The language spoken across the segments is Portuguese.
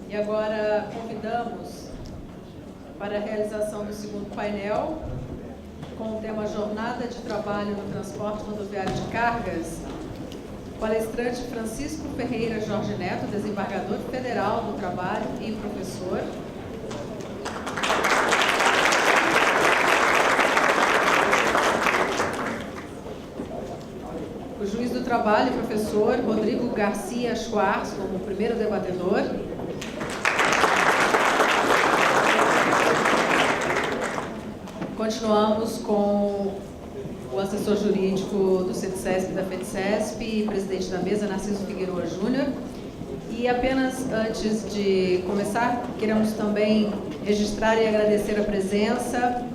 E agora convidamos para a realização do segundo painel, com o tema Jornada de Trabalho no Transporte Rodoviário de Cargas, o palestrante Francisco Ferreira Jorge Neto, desembargador federal do Trabalho e professor. O juiz do trabalho, professor Rodrigo Garcia Schwartz, como primeiro debatedor. Continuamos com o assessor jurídico do CETCESP e da FETCESP, presidente da mesa, Narciso Figueroa Júnior. E apenas antes de começar, queremos também registrar e agradecer a presença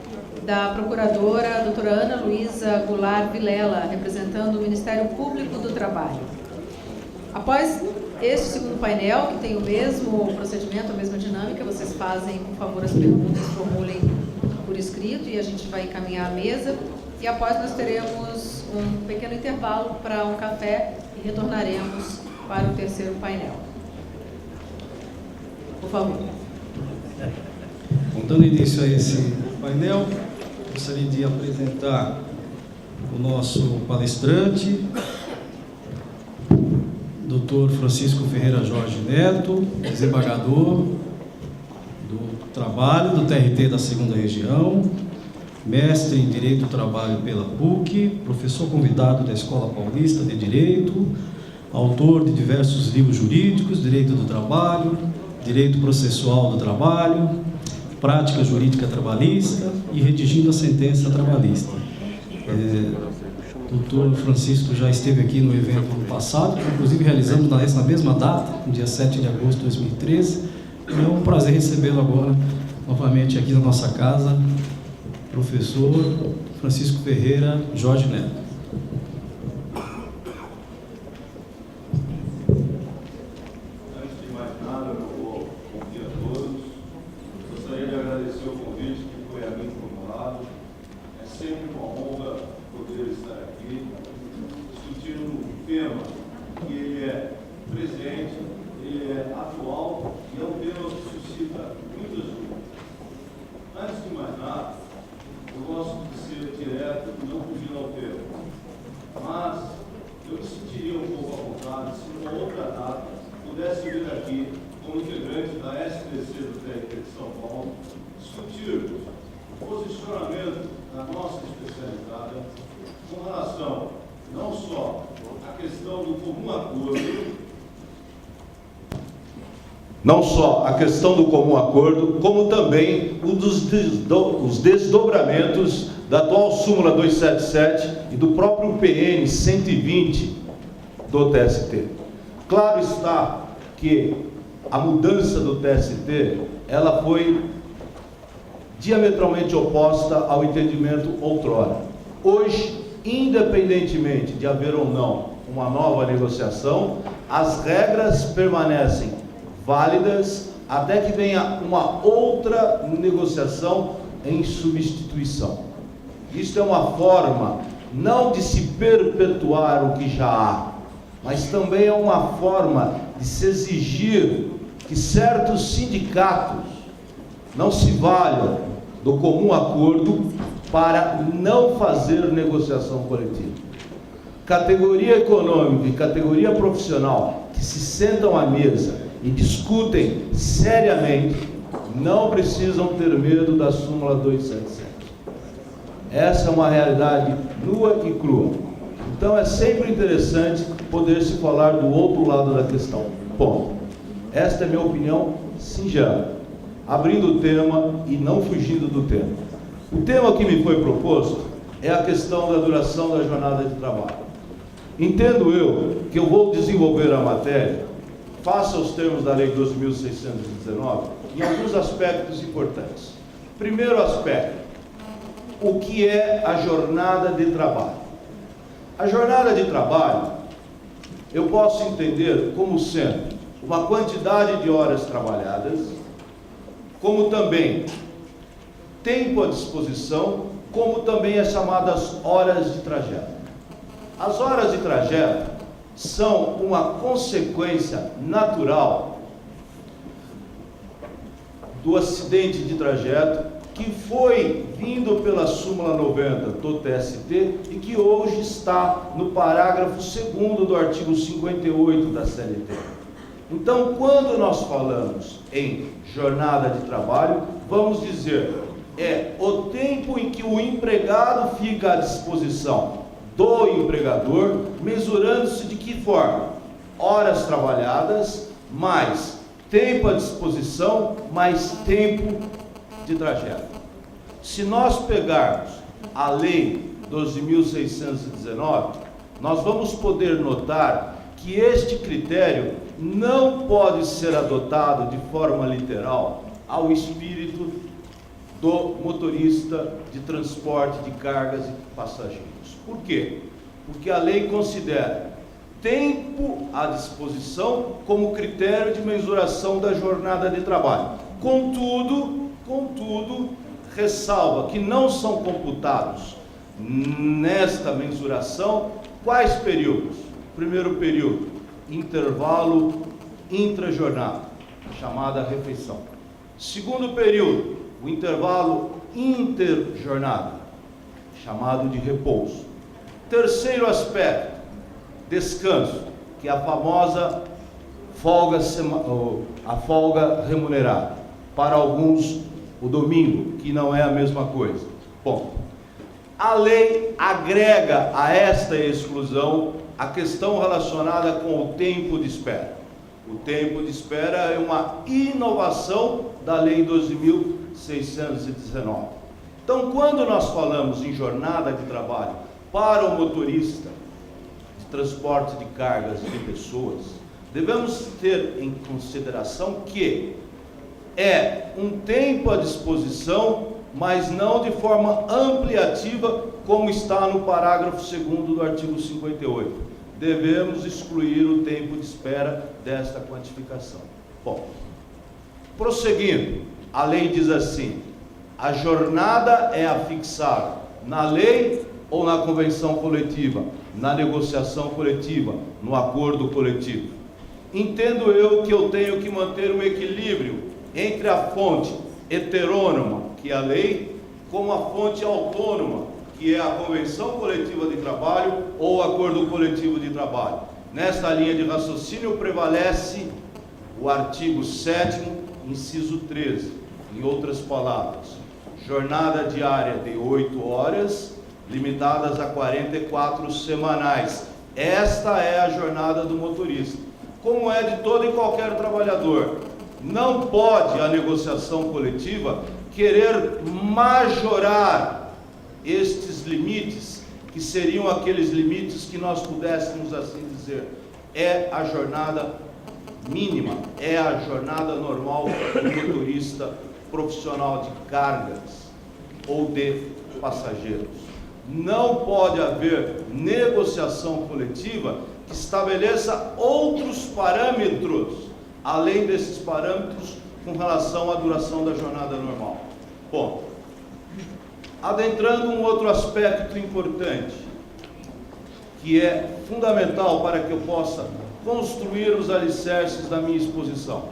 da procuradora, doutora Ana Luísa Goulart Vilela, representando o Ministério Público do Trabalho. Após este segundo painel, que tem o mesmo procedimento, a mesma dinâmica, vocês fazem, por favor, as perguntas, formulem por escrito e a gente vai encaminhar a mesa. E após nós teremos um pequeno intervalo para um café e retornaremos para o terceiro painel. Por favor. Dando início a esse painel, gostaria de apresentar o nosso palestrante, Dr. Francisco Ferreira Jorge Neto, desembargador do Trabalho do TRT da 2ª Região, mestre em Direito do Trabalho pela PUC, professor convidado da Escola Paulista de Direito, autor de diversos livros jurídicos, Direito do Trabalho, Direito Processual do Trabalho, Prática Jurídica Trabalhista e redigindo a sentença trabalhista. Doutor Francisco já esteve aqui no evento no passado, que inclusive realizamos nessa mesma data, no dia 7 de agosto de 2013. E é um prazer recebê-lo agora, novamente aqui na nossa casa, professor Francisco Ferreira Jorge Neto. Antes de mais nada, eu vou convidar a todos. Gostaria de agradecer o convite que foi a mim formulado. É sempre uma honra poder estar aqui discutindo um tema que ele é presente, ele é atual e é um tema que suscita muitas dúvidas. Antes de mais nada, eu gosto de ser direto e não fugir ao tema. Mas eu me sentiria um pouco à vontade se numa outra data pudesse vir aqui como integrante da SPC do TRT de São Paulo discutir o posicionamento da nossa especializada com relação não só à questão do comum acordo, como também os desdobramentos da atual súmula 277 e do próprio PN 120 do TST. Claro está que a mudança do TST, ela foi diametralmente oposta ao entendimento outrora. Hoje, independentemente de haver ou não uma nova negociação, as regras permanecem válidas até que venha uma outra negociação em substituição. Isto é uma forma não de se perpetuar o que já há, mas também é uma forma de se exigir que certos sindicatos não se valham do comum acordo para não fazer negociação coletiva. Categoria econômica e categoria profissional que se sentam à mesa e discutem seriamente não precisam ter medo da súmula 277. Essa é uma realidade nua e crua. Então é sempre interessante poder se falar do outro lado da questão. Ponto. Esta é a minha opinião singela, abrindo o tema e não fugindo do tema. O tema que me foi proposto é a questão da duração da jornada de trabalho. Entendo eu que eu vou desenvolver a matéria face aos termos da Lei 12.619 em alguns aspectos importantes. Primeiro aspecto, o que é a jornada de trabalho? A jornada de trabalho, eu posso entender como sendo uma quantidade de horas trabalhadas, como também tempo à disposição, como também as chamadas horas de trajeto. As horas de trajeto são uma consequência natural do acidente de trajeto, que foi vindo pela súmula 90 do TST e que hoje está no parágrafo 2º do artigo 58 da CLT. Então, quando nós falamos em jornada de trabalho, vamos dizer, é o tempo em que o empregado fica à disposição do empregador, mesurando-se de que forma? Horas trabalhadas, mais tempo à disposição, mais tempo de trajeto. Se nós pegarmos a Lei 12.619, nós vamos poder notar que este critério não pode ser adotado de forma literal ao espírito do motorista de transporte de cargas e passageiros. Por quê? Porque a lei considera tempo à disposição como critério de mensuração da jornada de trabalho. Contudo, ressalva que não são computados nesta mensuração quais períodos? Primeiro período, intervalo intrajornada, chamada refeição. Segundo período, o intervalo interjornada, chamado de repouso. Terceiro aspecto, descanso, que é a famosa folga, a folga remunerada. Para alguns, o domingo, que não é a mesma coisa. Bom, a lei agrega a esta exclusão a questão relacionada com o tempo de espera. O tempo de espera é uma inovação da Lei 12.619. Então, quando nós falamos em jornada de trabalho para o motorista de transporte de cargas e de pessoas, devemos ter em consideração que é um tempo à disposição, mas não de forma ampliativa, como está no parágrafo 2º do artigo 58. Devemos excluir o tempo de espera desta quantificação. Bom, prosseguindo, a lei diz assim: a jornada é afixada na lei ou na convenção coletiva, na negociação coletiva, no acordo coletivo. Entendo eu que eu tenho que manter um equilíbrio entre a fonte heterônoma, que é a lei, como a fonte autônoma, que é a convenção coletiva de trabalho ou o acordo coletivo de trabalho. Nesta linha de raciocínio prevalece o artigo 7º, inciso 13. Em outras palavras, jornada diária de 8 horas, limitadas a 44 semanais. Esta é a jornada do motorista, como é de todo e qualquer trabalhador. Não pode a negociação coletiva querer majorar estes limites, que seriam aqueles limites que nós pudéssemos assim dizer, é a jornada mínima, é a jornada normal do motorista profissional de cargas ou de passageiros. Não pode haver negociação coletiva que estabeleça outros parâmetros, além desses parâmetros, com relação à duração da jornada normal. Bom, adentrando um outro aspecto importante, que é fundamental para que eu possa construir os alicerces da minha exposição.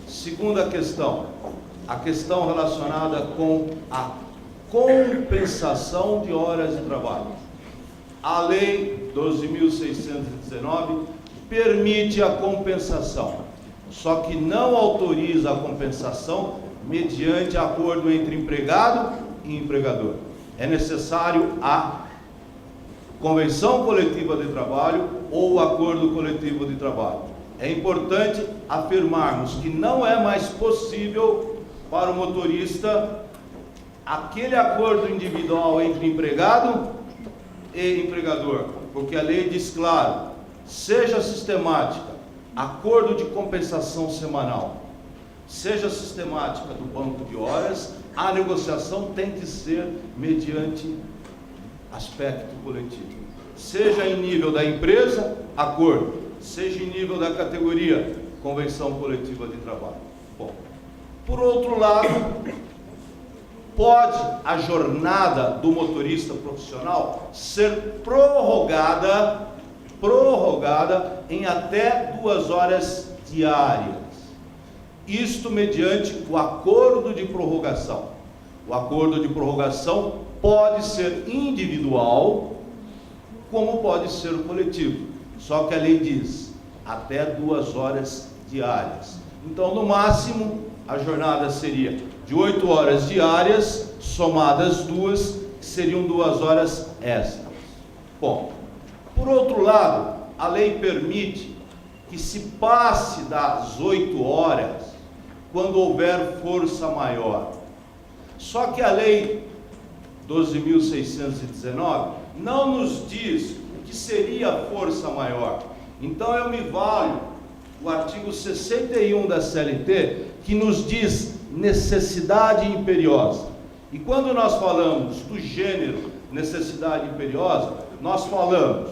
Segunda questão, a questão relacionada com a compensação de horas de trabalho. A Lei 12.619 permite a compensação, só que não autoriza a compensação mediante acordo entre empregado e empregador. É necessário a convenção coletiva de trabalho ou o acordo coletivo de trabalho. É importante afirmarmos que não é mais possível para o motorista aquele acordo individual entre empregado e empregador, porque a lei diz claro, seja sistemática, acordo de compensação semanal, seja sistemática do banco de horas, a negociação tem que ser mediante aspecto coletivo. Seja em nível da empresa, acordo, seja em nível da categoria, convenção coletiva de trabalho. Bom, por outro lado, pode a jornada do motorista profissional ser prorrogada em até 2 horas diárias. Isto mediante o acordo de prorrogação. O acordo de prorrogação pode ser individual, como pode ser o coletivo. Só que a lei diz até 2 horas diárias. Então, no máximo, a jornada seria de 8 horas diárias, somadas 2, que seriam 2 horas extras. Bom, por outro lado, a lei permite que se passe das 8 horas quando houver força maior. Só que a lei 12.619 não nos diz o que seria a força maior. Então eu me valho do artigo 61 da CLT, que nos diz necessidade imperiosa. E quando nós falamos do gênero necessidade imperiosa, nós falamos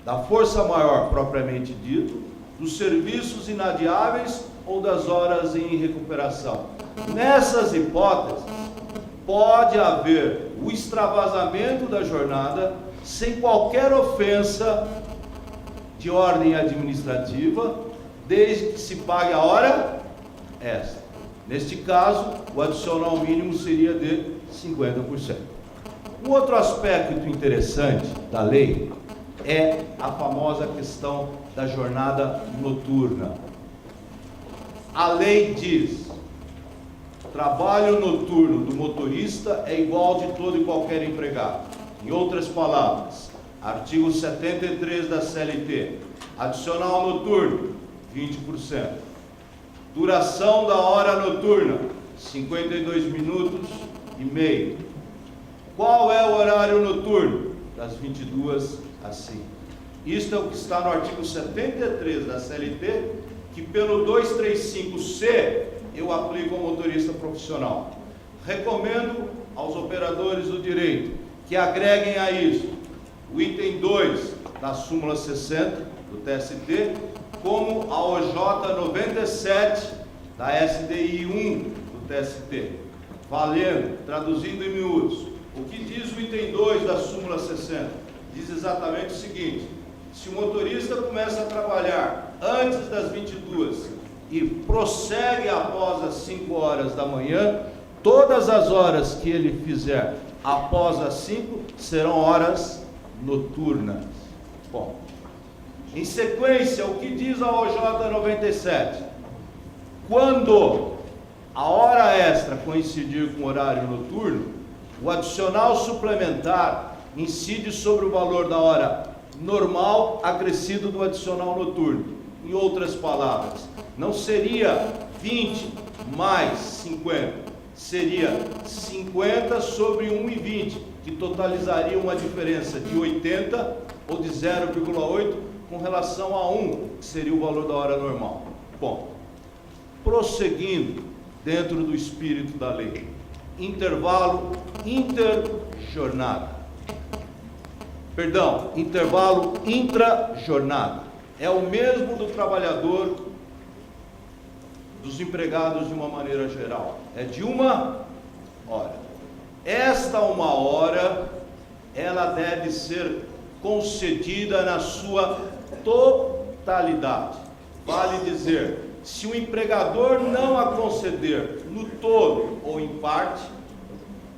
da força maior propriamente dito, dos serviços inadiáveis ou das horas em recuperação. Nessas hipóteses, pode haver o extravasamento da jornada sem qualquer ofensa de ordem administrativa, desde que se pague a hora extra. Neste caso, o adicional mínimo seria de 50%. Um outro aspecto interessante da lei é a famosa questão da jornada noturna. A lei diz: trabalho noturno do motorista é igual de todo e qualquer empregado. Em outras palavras, artigo 73 da CLT, adicional noturno, 20%. Duração da hora noturna, 52 minutos e meio. Qual é o horário noturno? Das 22 às 5. Isto é o que está no artigo 73 da CLT, que pelo 235C eu aplico ao motorista profissional. Recomendo aos operadores do direito que agreguem a isso o item 2 da súmula 60 do TST, como a OJ 97 da SDI 1 do TST. Valendo, traduzindo em miúdos, o que diz o item 2 da súmula 60? Diz exatamente o seguinte: se o motorista começa a trabalhar antes das 22 e prossegue após as 5 horas da manhã, todas as horas que ele fizer após as 5 serão horas noturnas. Bom, em sequência, o que diz a OJ 97? Quando a hora extra coincidir com o horário noturno, o adicional suplementar incide sobre o valor da hora normal acrescido do adicional noturno. Em outras palavras, não seria 20 mais 50, seria 50 sobre 1,20, que totalizaria uma diferença de 80 ou de 0,8 com relação a 1, que seria o valor da hora normal. Bom, prosseguindo dentro do espírito da lei, intervalo intervalo intra-jornada. É o mesmo do trabalhador, dos empregados de uma maneira geral. É de 1 hora. Esta 1 hora, ela deve ser concedida na sua totalidade. Vale dizer, se o empregador não a conceder no todo ou em parte,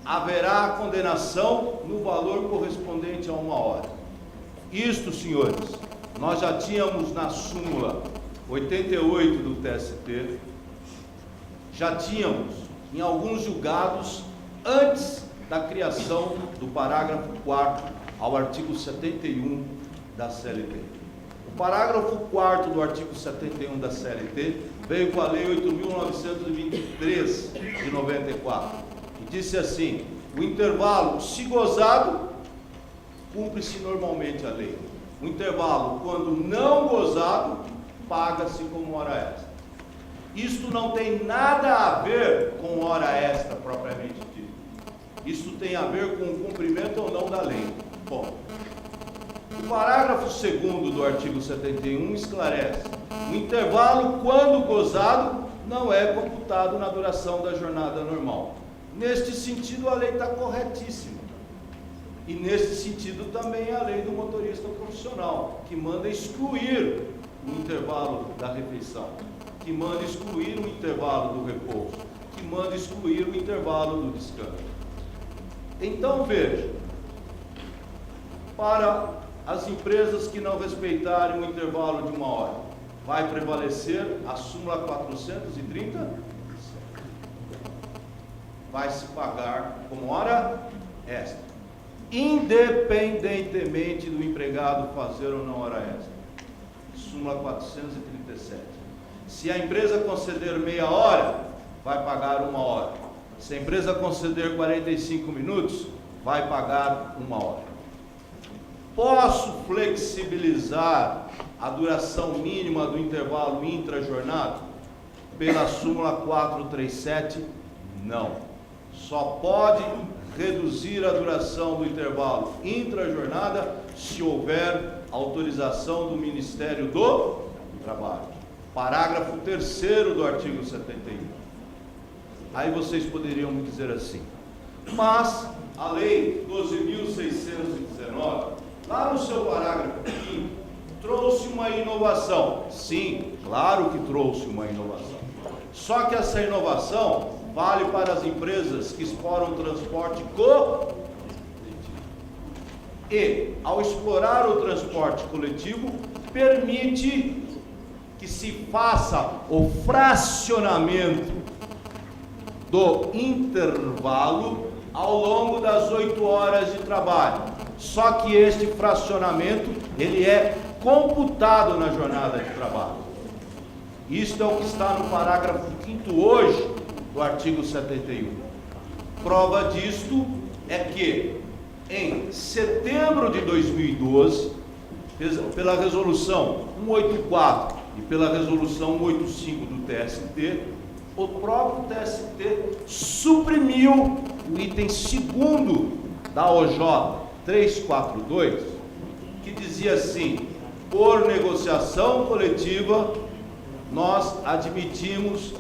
haverá a condenação no valor correspondente a 1 hora. Isto, senhores, nós já tínhamos na súmula 88 do TST, já tínhamos em alguns julgados antes da criação do parágrafo 4º ao artigo 71 da CLT. O parágrafo 4º do artigo 71 da CLT veio com a Lei 8.923 de 94, que disse assim: o intervalo, se gozado, cumpre-se normalmente a lei. O intervalo, quando não gozado, paga-se como hora extra. Isto não tem nada a ver com hora extra propriamente dita. Isto tem a ver com o cumprimento ou não da lei. Bom, o parágrafo 2º do artigo 71 esclarece: o intervalo, quando gozado, não é computado na duração da jornada normal. Neste sentido, a lei está corretíssima. E nesse sentido também a lei do motorista profissional, que manda excluir o intervalo da refeição. que manda excluir o intervalo do repouso, que manda excluir o intervalo do descanso. Então, veja, para as empresas que não respeitarem o intervalo de 1 hora, vai prevalecer a súmula 430, vai se pagar como hora extra, independentemente do empregado fazer ou não hora extra. Súmula 437. Se a empresa conceder meia hora, vai pagar 1 hora. Se a empresa conceder 45 minutos, vai pagar 1 hora. Posso flexibilizar a duração mínima do intervalo intra-jornada? Pela súmula 437, não. Só pode reduzir a duração do intervalo intra-jornada se houver autorização do Ministério do Trabalho. Parágrafo 3º do artigo 71. Aí vocês poderiam me dizer assim, mas a lei 12.619, lá no seu parágrafo 5º, trouxe uma inovação. Sim, claro que trouxe uma inovação. Só que essa inovação vale para as empresas que exploram transporte coletivo. E, ao explorar o transporte coletivo, permite que se faça o fracionamento do intervalo ao longo das 8 horas de trabalho. Só que este fracionamento, ele é computado na jornada de trabalho. Isto é o que está no parágrafo 5º hoje do artigo 71. Prova disto é que, em setembro de 2012, pela resolução 184 e pela resolução 185 do TST, o próprio TST suprimiu o item 2º da OJ 342, que dizia assim: por negociação coletiva, nós admitimos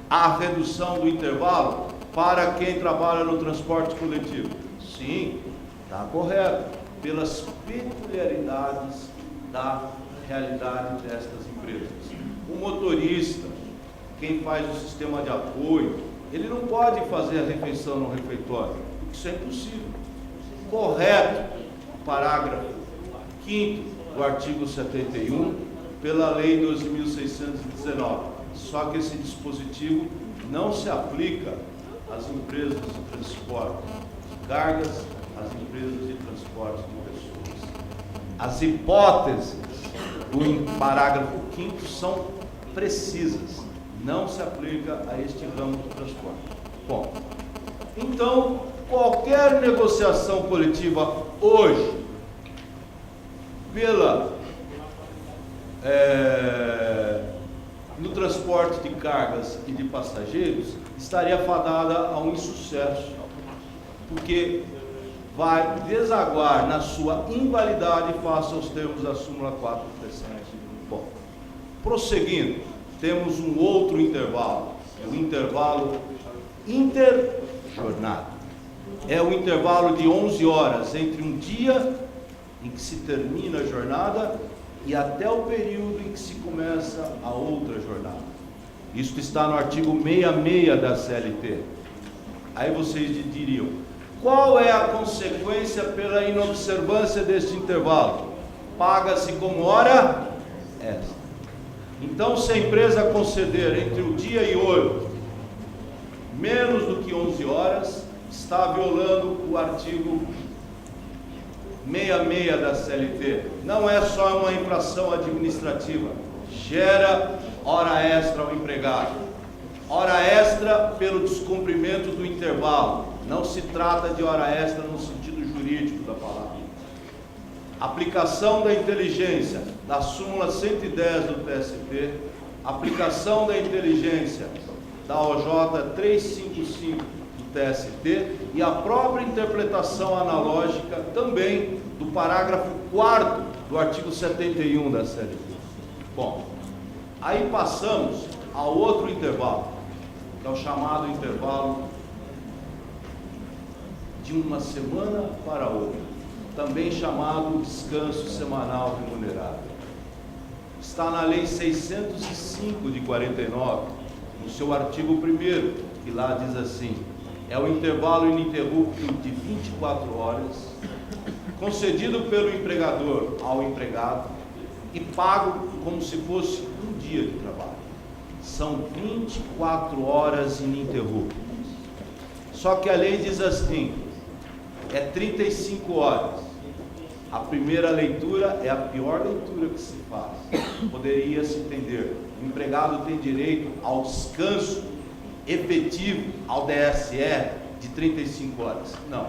a redução do intervalo para quem trabalha no transporte coletivo. Sim, está correto, pelas peculiaridades da realidade destas empresas. O motorista, quem faz o sistema de apoio, ele não pode fazer a refeição no refeitório, porque isso é impossível. Correto, parágrafo 5º do artigo 71, pela lei 12.619. Só que esse dispositivo não se aplica às empresas de transporte de cargas, às empresas de transporte de pessoas. As hipóteses do parágrafo 5º são precisas, não se aplica a este ramo do transporte. Bom, então, qualquer negociação coletiva hoje, no transporte de cargas e de passageiros, estaria fadada a um insucesso, porque vai desaguar na sua invalidade face aos termos da súmula 437. Bom, prosseguindo, temos um outro intervalo, é o intervalo interjornada. É o intervalo de 11 horas entre um dia em que se termina a jornada e até o período em que se começa a outra jornada. Isso está no artigo 66 da CLT. Aí vocês diriam, qual é a consequência pela inobservância deste intervalo? Paga-se como hora extra. Então, se a empresa conceder entre o dia e hoje menos do que 11 horas, está violando o artigo 66 da CLT. Não é só uma infração administrativa, gera hora extra ao empregado. Hora extra pelo descumprimento do intervalo. Não se trata de hora extra no sentido jurídico da palavra. Aplicação da inteligência da súmula 110 do TST, aplicação da inteligência da OJ 355 do TST e a própria interpretação analógica também do parágrafo 4º do artigo 71 da CLT. Bom, aí passamos ao outro intervalo, que é o chamado intervalo de uma semana para outra, também chamado descanso semanal remunerado. está na Lei 605 de 49, no seu artigo 1º, que lá diz assim: é o intervalo ininterrupto de 24 horas, concedido pelo empregador ao empregado e pago como se fosse um dia de trabalho. São 24 horas ininterruptas. Só que a lei diz assim, é 35 horas. A primeira leitura é a pior leitura que se faz. Poderia se entender: o empregado tem direito ao descanso efetivo, ao DSE, de 35 horas. Não,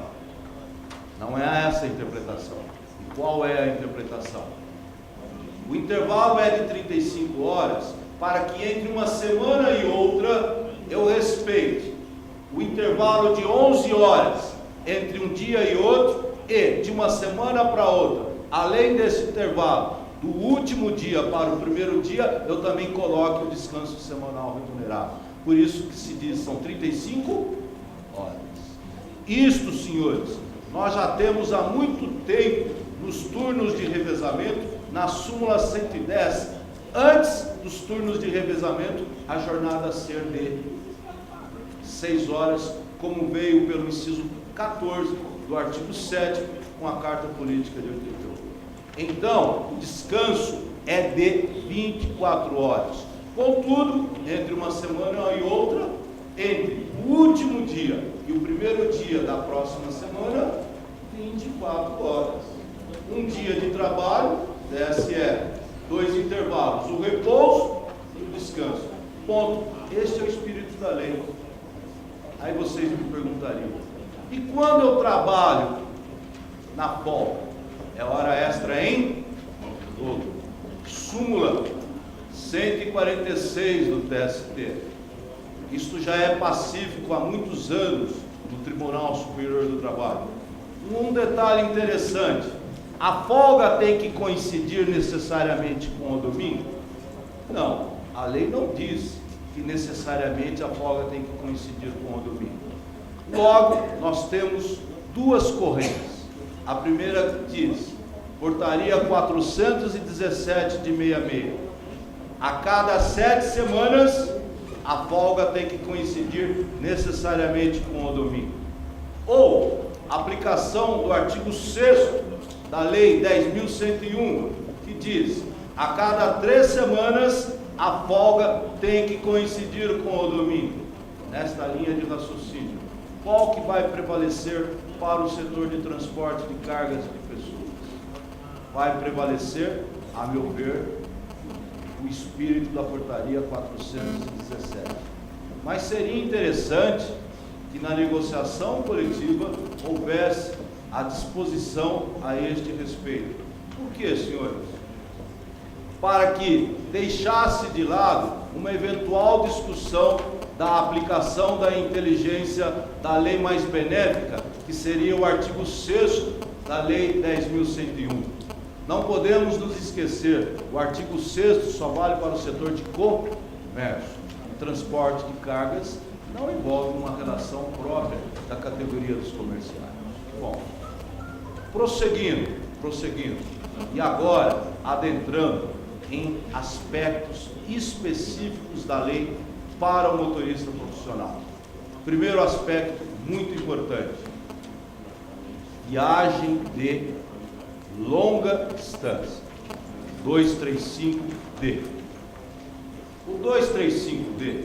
não é essa a interpretação. E qual é a interpretação? O intervalo é de 35 horas para que entre uma semana e outra eu respeite o intervalo de 11 horas entre um dia e outro, e de uma semana para outra, além desse intervalo, do último dia para o primeiro dia, eu também coloque o descanso semanal remunerado. Por isso que se diz, são 35 horas. Isto, senhores, nós já temos há muito tempo nos turnos de revezamento, na súmula 110, antes dos turnos de revezamento, a jornada ser de 6 horas, como veio pelo inciso 14 do artigo 7º, com a Carta Política de 88. Então, o descanso é de 24 horas. Contudo, entre uma semana e outra, entre o último dia e o primeiro dia da próxima semana, 24 horas. Um dia de trabalho, DSE, 2 intervalos, o repouso e o descanso. Ponto. Este é o espírito da lei. Aí vocês me perguntariam: e quando eu trabalho na folga? É hora extra em dobro. Súmula 146 do TST. Isto já é pacífico há muitos anos no Tribunal Superior do Trabalho. Um detalhe interessante: a folga tem que coincidir necessariamente com o domingo? Não, a lei não diz que necessariamente a folga tem que coincidir com o domingo. Logo, nós temos duas correntes. A primeira diz, portaria 417 de 66, a cada 7 semanas a folga tem que coincidir necessariamente com o domingo. Ou aplicação do artigo 6º da Lei 10.101, que diz, a cada 3 semanas a folga tem que coincidir com o domingo. Nesta linha de raciocínio, qual que vai prevalecer para o setor de transporte de cargas de pessoas? Vai prevalecer, a meu ver, o espírito da portaria 417. Mas seria interessante que na negociação coletiva houvesse a disposição a este respeito. Por quê, senhores? Para que deixasse de lado uma eventual discussão da aplicação da inteligência da lei mais benéfica, que seria o artigo 6º da Lei 10.101. Não podemos nos esquecer, o artigo 6º só vale para o setor de comércio. O transporte de cargas não envolve uma relação própria da categoria dos comerciais. Bom, prosseguindo, e agora adentrando em aspectos específicos da lei para o motorista profissional. Primeiro aspecto muito importante: viagem de longa distância, 235D. O 235D,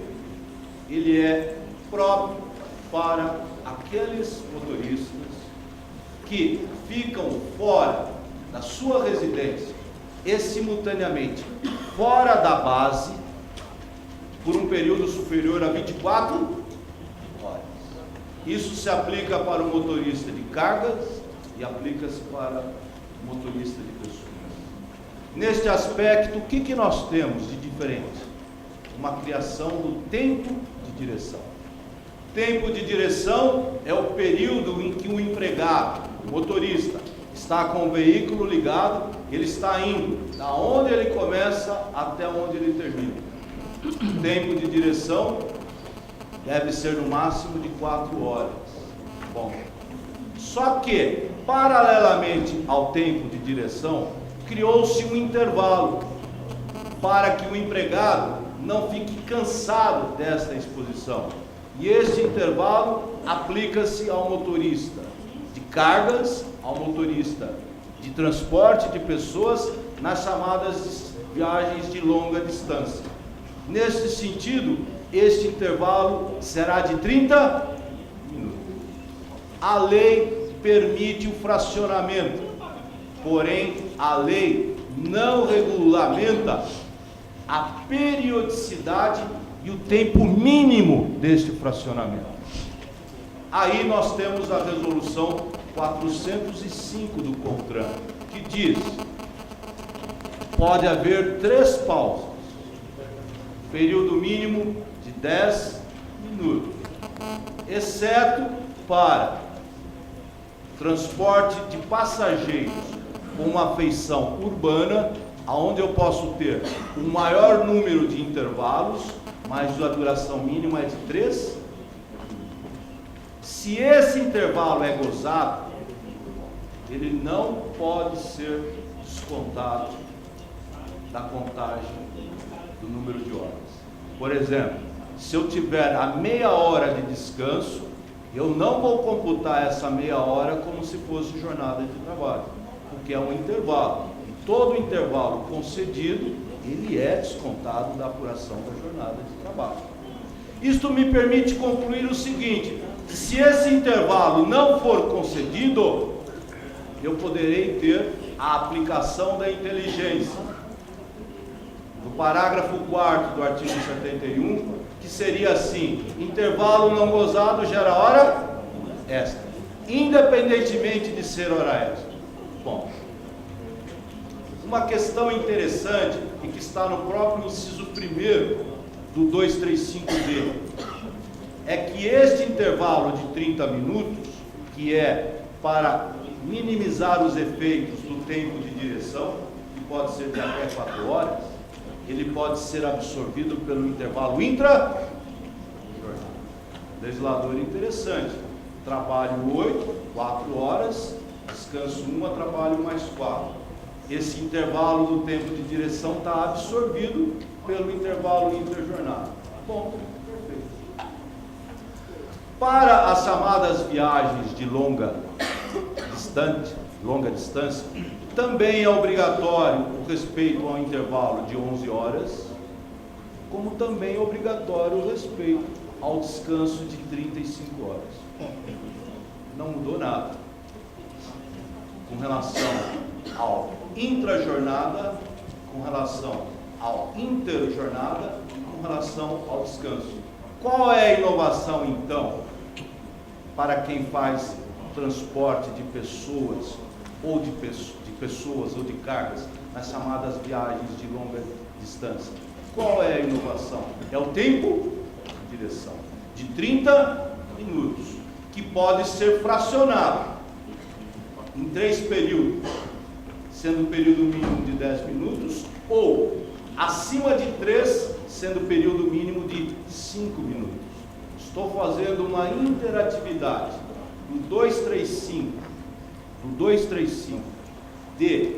ele é próprio para aqueles motoristas que ficam fora da sua residência e simultaneamente fora da base por um período superior a 24 horas. Isso se aplica para o motorista de cargas e aplica-se para o motorista de pessoas. Neste aspecto, o que nós temos de diferente? Uma criação do tempo de direção. Tempo de direção é o período em que o empregado, o motorista, está com o veículo ligado, ele está indo da onde ele começa até onde ele termina. O tempo de direção deve ser no máximo de 4 horas. Bom, só que, paralelamente ao tempo de direção, criou-se um intervalo. para que o empregado não fique cansado desta exposição. E este intervalo aplica-se ao motorista de cargas, ao motorista de transporte de pessoas nas chamadas viagens de longa distância. Nesse sentido, este intervalo será de 30 minutos. A lei permite o fracionamento, porém a lei não regulamenta a periodicidade e o tempo mínimo deste fracionamento. Aí nós temos a resolução 405 do CONTRAN, que diz: pode haver 3 pausas, período mínimo de 10 minutos, exceto para transporte de passageiros com uma feição urbana, onde eu posso ter um maior número de intervalos, mas a duração mínima é de 3. Se esse intervalo é gozado, ele não pode ser descontado da contagem do número de horas. Por exemplo, se eu tiver a meia hora de descanso, eu não vou computar essa meia hora como se fosse jornada de trabalho, porque é um intervalo. E todo intervalo concedido, ele é descontado da apuração da jornada de trabalho. Isto me permite concluir o seguinte: se esse intervalo não for concedido, eu poderei ter a aplicação da inteligência do parágrafo 4º do artigo 71, que seria assim: intervalo não gozado gera hora extra, independentemente de ser hora extra. Bom, uma questão interessante e que está no próprio inciso 1º do 235D é que este intervalo de 30 minutos, que é para minimizar os efeitos do tempo de direção, que pode ser de até 4 horas, ele pode ser absorvido pelo intervalo intra-jornada. Legislador interessante: trabalho 8, 4 horas, descanso 1, trabalho mais 4. Esse intervalo do tempo de direção está absorvido pelo intervalo interjornada. Bom, perfeito. Para as chamadas viagens de longa distância, também é obrigatório o respeito ao intervalo de 11 horas, como também é obrigatório o respeito ao descanso de 35 horas. Não mudou nada com relação ao intrajornada, com relação ao interjornada e com relação ao descanso. Qual é a inovação, então, para quem faz transporte de pessoas ou de pessoas ou de cargas nas chamadas viagens de longa distância? Qual é a inovação? É o tempo de direção de 30 minutos, que pode ser fracionado em 3 períodos, sendo o período mínimo de 10 minutos, ou acima de 3, sendo o período mínimo de 5 minutos. Estou fazendo uma interatividade do 235 de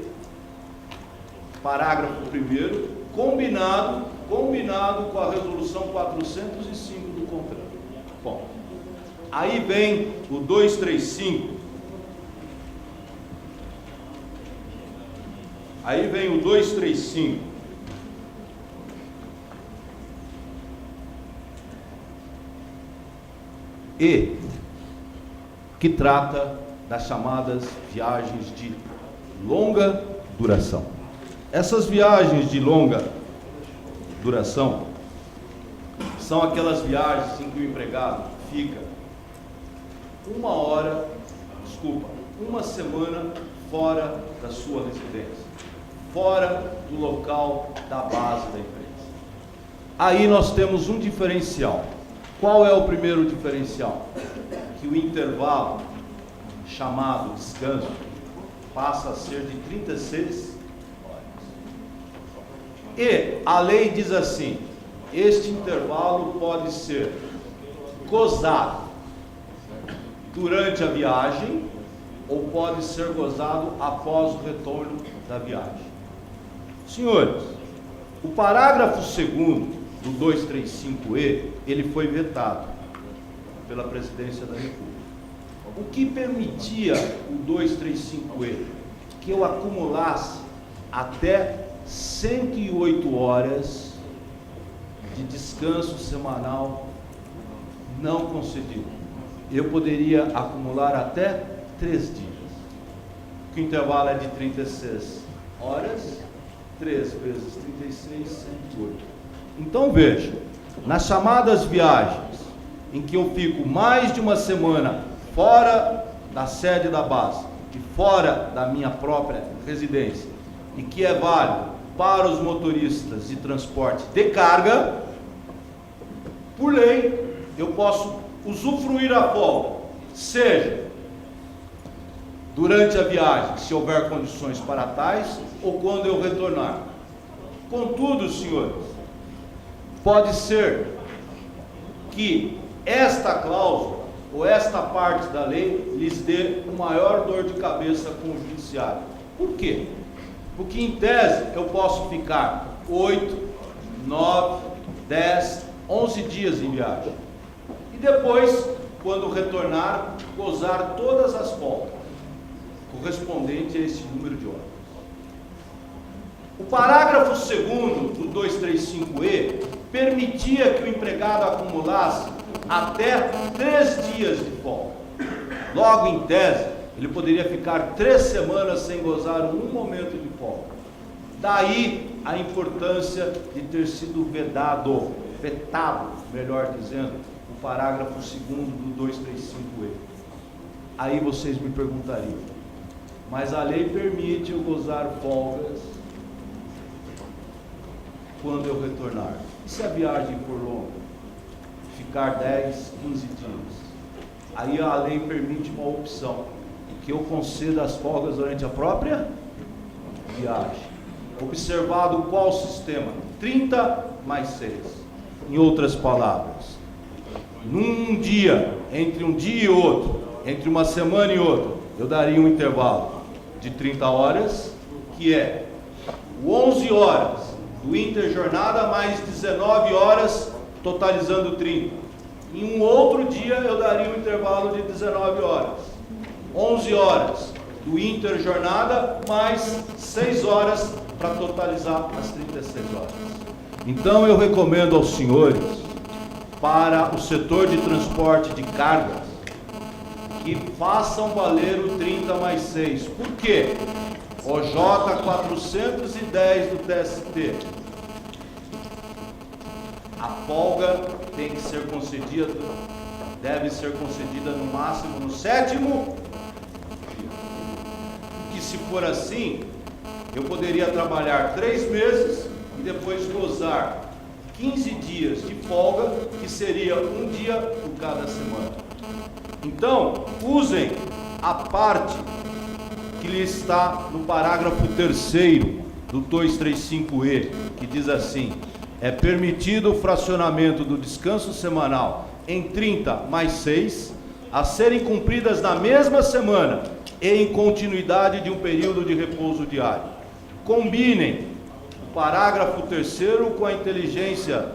parágrafo 1º, combinado com a resolução 405 do CONTRAN. Bom, aí vem o 235. Aí vem o 235. E que trata das chamadas viagens de longa duração. Essas viagens de longa duração são aquelas viagens em que o empregado fica uma semana fora da sua residência, fora do local da base da empresa. Aí nós temos um diferencial. Qual é o primeiro diferencial? Que o intervalo, chamado descanso, passa a ser de 36 horas. E a lei diz assim: este intervalo pode ser gozado durante a viagem ou pode ser gozado após o retorno da viagem. Senhores, O parágrafo 2º do 235E, ele foi vetado pela Presidência da República. O que permitia o 235E? Que eu acumulasse até 108 horas de descanso semanal não concedido. Eu poderia acumular até 3 dias. O intervalo é de 36 horas, 3 vezes 36, 108. Então veja, nas chamadas viagens, em que eu fico mais de uma semana fora da sede da base e fora da minha própria residência, e que é válido para os motoristas de transporte de carga, por lei, eu posso usufruir a folga, seja durante a viagem, se houver condições para tais, ou quando eu retornar. Contudo, senhores, pode ser que esta cláusula, ou esta parte da lei, lhes dê uma maior dor de cabeça com o judiciário. Por quê? Porque, em tese, eu posso ficar 8, 9, 10, 11 dias em viagem. E depois, quando retornar, gozar todas as folgas correspondentes a esse número de horas. O parágrafo 2º do 235E permitia que o empregado acumulasse até 3 dias de folga. Logo, em tese, ele poderia ficar 3 semanas sem gozar um momento de folga. Daí a importância de ter sido vetado, melhor dizendo, o parágrafo 2º do 235E. Aí vocês me perguntariam, mas a lei permite eu gozar folgas quando eu retornar. E se a viagem for longa? Ficar 10, 15 dias. Aí a lei permite uma opção, que eu conceda as folgas durante a própria viagem. Observado qual sistema? 30 mais 6. Em outras palavras, num dia, entre um dia e outro, entre uma semana e outra, eu daria um intervalo de 30 horas, que é 11 horas do interjornada mais 19 horas, totalizando 30. Em um outro dia eu daria um intervalo de 19 horas. 11 horas do interjornada mais 6 horas para totalizar as 36 horas. Então eu recomendo aos senhores, para o setor de transporte de cargas, que façam valer o 30 mais 6. Por quê? OJ 410 do TST. A folga tem que ser concedida, deve ser concedida no máximo no 7º dia. Que se for assim, eu poderia trabalhar 3 meses e depois gozar 15 dias de folga, que seria um dia por cada semana. Então, usem a parte que lhe está no parágrafo 3º do 235E, que diz assim: é permitido o fracionamento do descanso semanal em 30 mais 6, a serem cumpridas na mesma semana e em continuidade de um período de repouso diário. Combinem o parágrafo 3º com a inteligência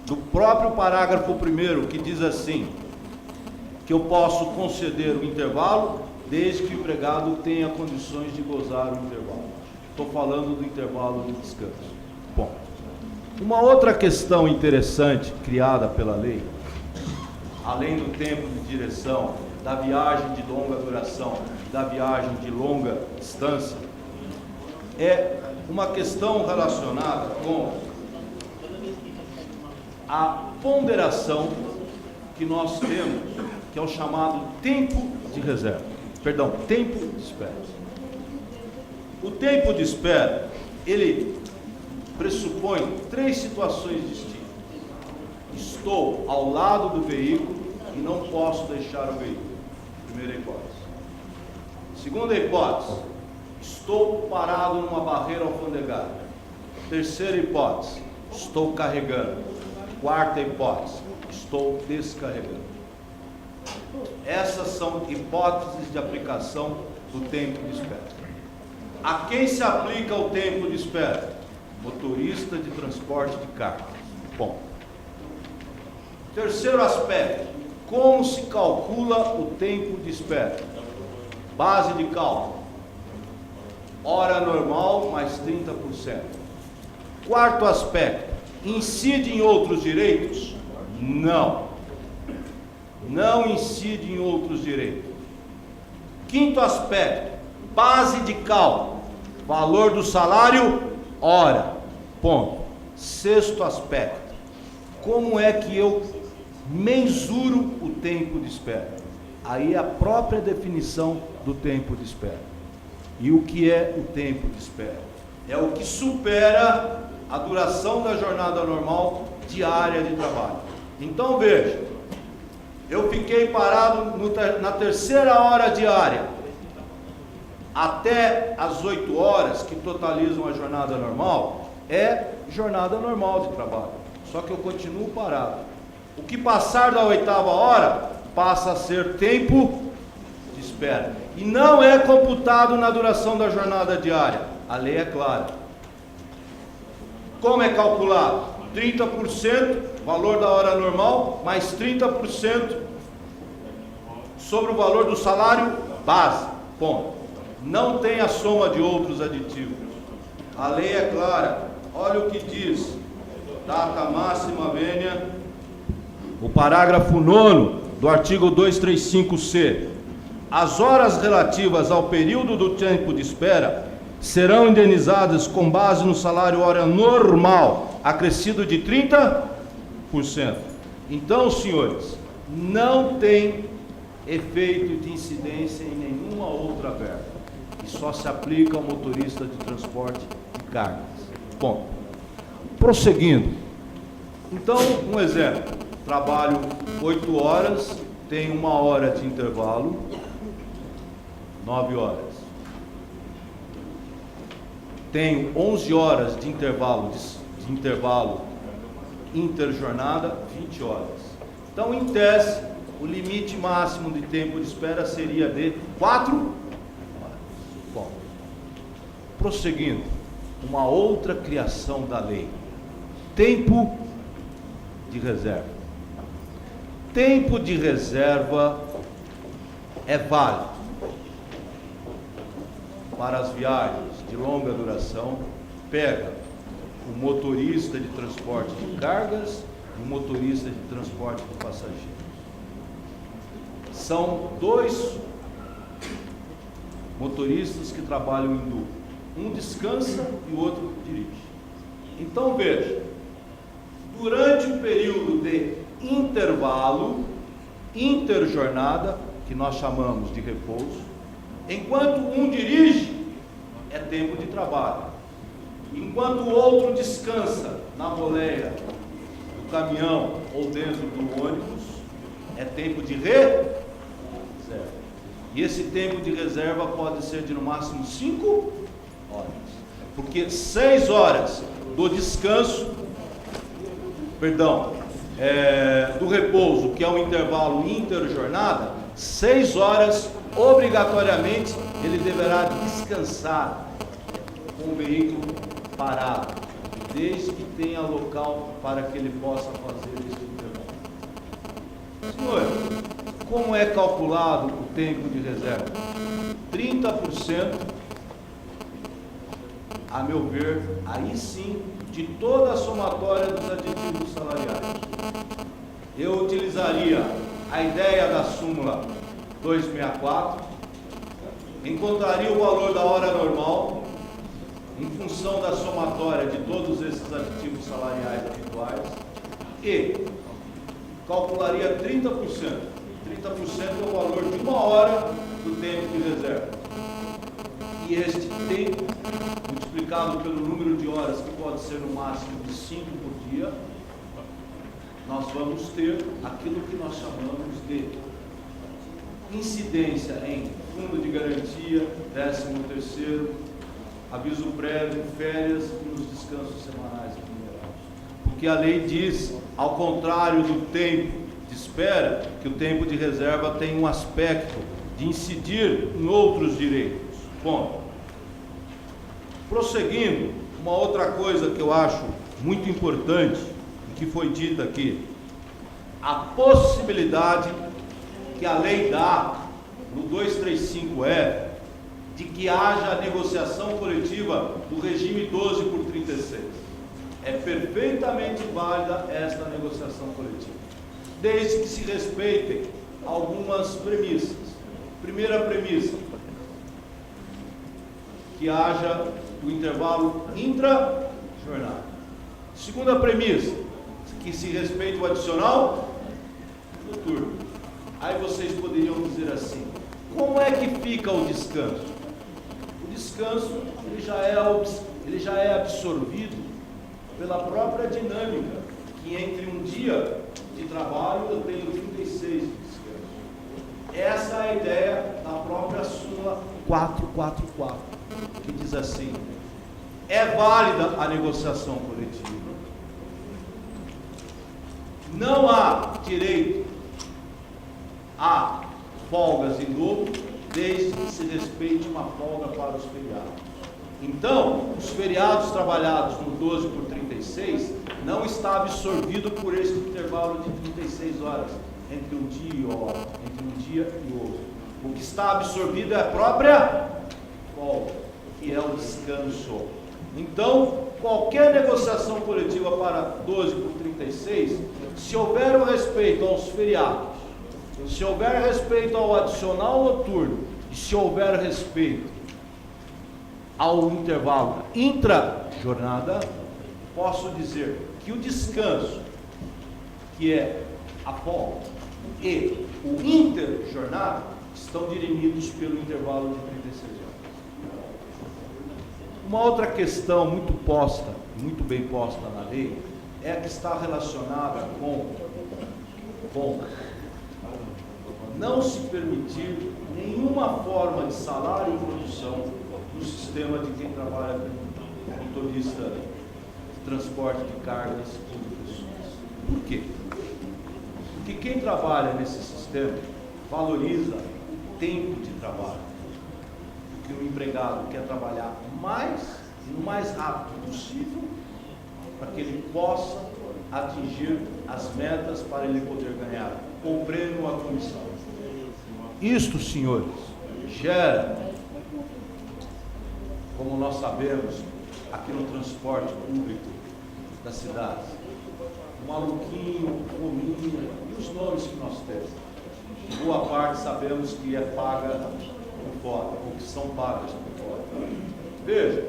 do próprio parágrafo 1º, que diz assim: que eu posso conceder o intervalo desde que o empregado tenha condições de gozar o intervalo. Estou falando do intervalo de descanso. Bom, uma outra questão interessante criada pela lei, além do tempo de direção, da viagem de longa duração, da viagem de longa distância, é uma questão relacionada com a ponderação que nós temos, que é o chamado tempo de reserva. Perdão, tempo de espera. O tempo de espera, ele pressupõe 3 situações distintas. Estou ao lado do veículo e não posso deixar o veículo. Primeira hipótese. Segunda hipótese, estou parado numa barreira alfandegária. Terceira hipótese, estou carregando. Quarta hipótese, estou descarregando. Essas são hipóteses de aplicação do tempo de espera. A quem se aplica o tempo de espera? motorista de transporte de cargas. Bom. Terceiro aspecto, como se calcula o tempo de espera? Base de cálculo, hora normal mais 30%. Quarto aspecto, incide em outros direitos? Não. Não incide em outros direitos. Quinto aspecto, base de cálculo, valor do salário, hora, ponto. Sexto aspecto, como é que eu mensuro o tempo de espera? Aí é a própria definição do tempo de espera. E o que é o tempo de espera? É o que supera a duração da jornada normal diária de trabalho. Então veja, eu fiquei parado na terceira hora diária, até as 8 horas, que totalizam a jornada normal, é jornada normal de trabalho. Só que eu continuo parado. O que passar da 8ª hora, passa a ser tempo de espera. E não é computado na duração da jornada diária. A lei é clara. Como é calculado? 30%, valor da hora normal, mais 30% sobre o valor do salário base. Ponto. Não tem a soma de outros aditivos. A lei é clara. Olha o que diz. Data máxima vênia. O parágrafo 9º do artigo 235-C. As horas relativas ao período do tempo de espera serão indenizadas com base no salário hora normal, acrescido de 30%. Então, senhores, não tem efeito de incidência em nenhuma outra verba. E só se aplica ao motorista de transporte de cargas. Bom, prosseguindo. Então, um exemplo. Trabalho 8 horas, tenho 1 hora de intervalo, 9 horas. Tenho 11 horas de intervalo interjornada, 20 horas. Então, em tese, o limite máximo de tempo de espera seria de 4 horas. Bom, prosseguindo, uma outra criação da lei. Tempo de reserva. Tempo de reserva é válido para as viagens de longa duração. Pega o motorista de transporte de cargas e o motorista de transporte de passageiros. São 2 motoristas que trabalham em dupla. Um descansa e o outro dirige. Então veja, durante o período de intervalo, interjornada, que nós chamamos de repouso, enquanto um dirige, é tempo de trabalho. Enquanto o outro descansa na boleia do caminhão ou dentro do ônibus, é tempo de reserva. E esse tempo de reserva pode ser de no máximo 5 horas. Porque 6 horas do descanso, do repouso, que é um intervalo interjornada, 6 horas, obrigatoriamente, ele deverá descansar com o veículo parado, desde que tenha local para que ele possa fazer esse intervalo. Senhor, como é calculado o tempo de reserva? 30%, a meu ver, aí sim, de toda a somatória dos aditivos salariais. Eu utilizaria a ideia da súmula 264, encontraria o valor da hora normal, em função da somatória de todos esses aditivos salariais habituais, e calcularia 30%. 30% é o valor de 1 hora do tempo de reserva. E este tempo, multiplicado pelo número de horas, que pode ser no máximo de 5 por dia, nós vamos ter aquilo que nós chamamos de incidência em fundo de garantia, 13º, aviso prévio, férias e nos descansos semanais remunerados. Porque a lei diz, ao contrário do tempo de espera, que o tempo de reserva tem um aspecto de incidir em outros direitos. Bom, prosseguindo, Uma outra coisa que eu acho muito importante, que foi dita aqui, a possibilidade que a lei dá no 235E de que haja negociação coletiva do regime 12 por 36. É perfeitamente válida esta negociação coletiva, desde que se respeitem algumas premissas. Primeira premissa, que haja o intervalo intra-jornada. Segunda premissa, que se respeite o adicional noturno. Aí vocês poderiam dizer assim, como é que fica o descanso? O descanso ele já é absorvido pela própria dinâmica, que entre um dia de trabalho eu tenho 36 de descanso. Essa é a ideia da própria súmula 444, que diz assim, é válida a negociação coletiva. Não há direito a folgas em dobro, desde que se respeite uma folga para os feriados. Então, os feriados trabalhados no 12 por 36 não está absorvido por esse intervalo de 36 horas entre um dia e outro. O que está absorvido é a própria folga, que é o descanso. Então, qualquer negociação coletiva para 12 por 36, se houver o respeito aos feriados, se houver respeito ao adicional noturno, e se houver respeito ao intervalo intra-jornada, posso dizer que o descanso, que é a folga, e o inter-jornada estão dirimidos pelo intervalo de 36 horas. Uma outra questão muito bem posta na lei, é a que está relacionada com não se permitir nenhuma forma de salário e produção no sistema de quem trabalha como motorista de transporte de cargas ou de pessoas. Por quê? Porque quem trabalha nesse sistema valoriza o tempo de trabalho. Porque o empregado quer trabalhar o mais rápido possível para que ele possa atingir as metas para ele poder ganhar o prêmio ou a comissão. Isto, senhores, gera, como nós sabemos, aqui no transporte público das cidades, o maluquinho, o gominho e os nomes que nós temos. Boa parte sabemos que é paga por fora, ou que são pagas por fora. Veja,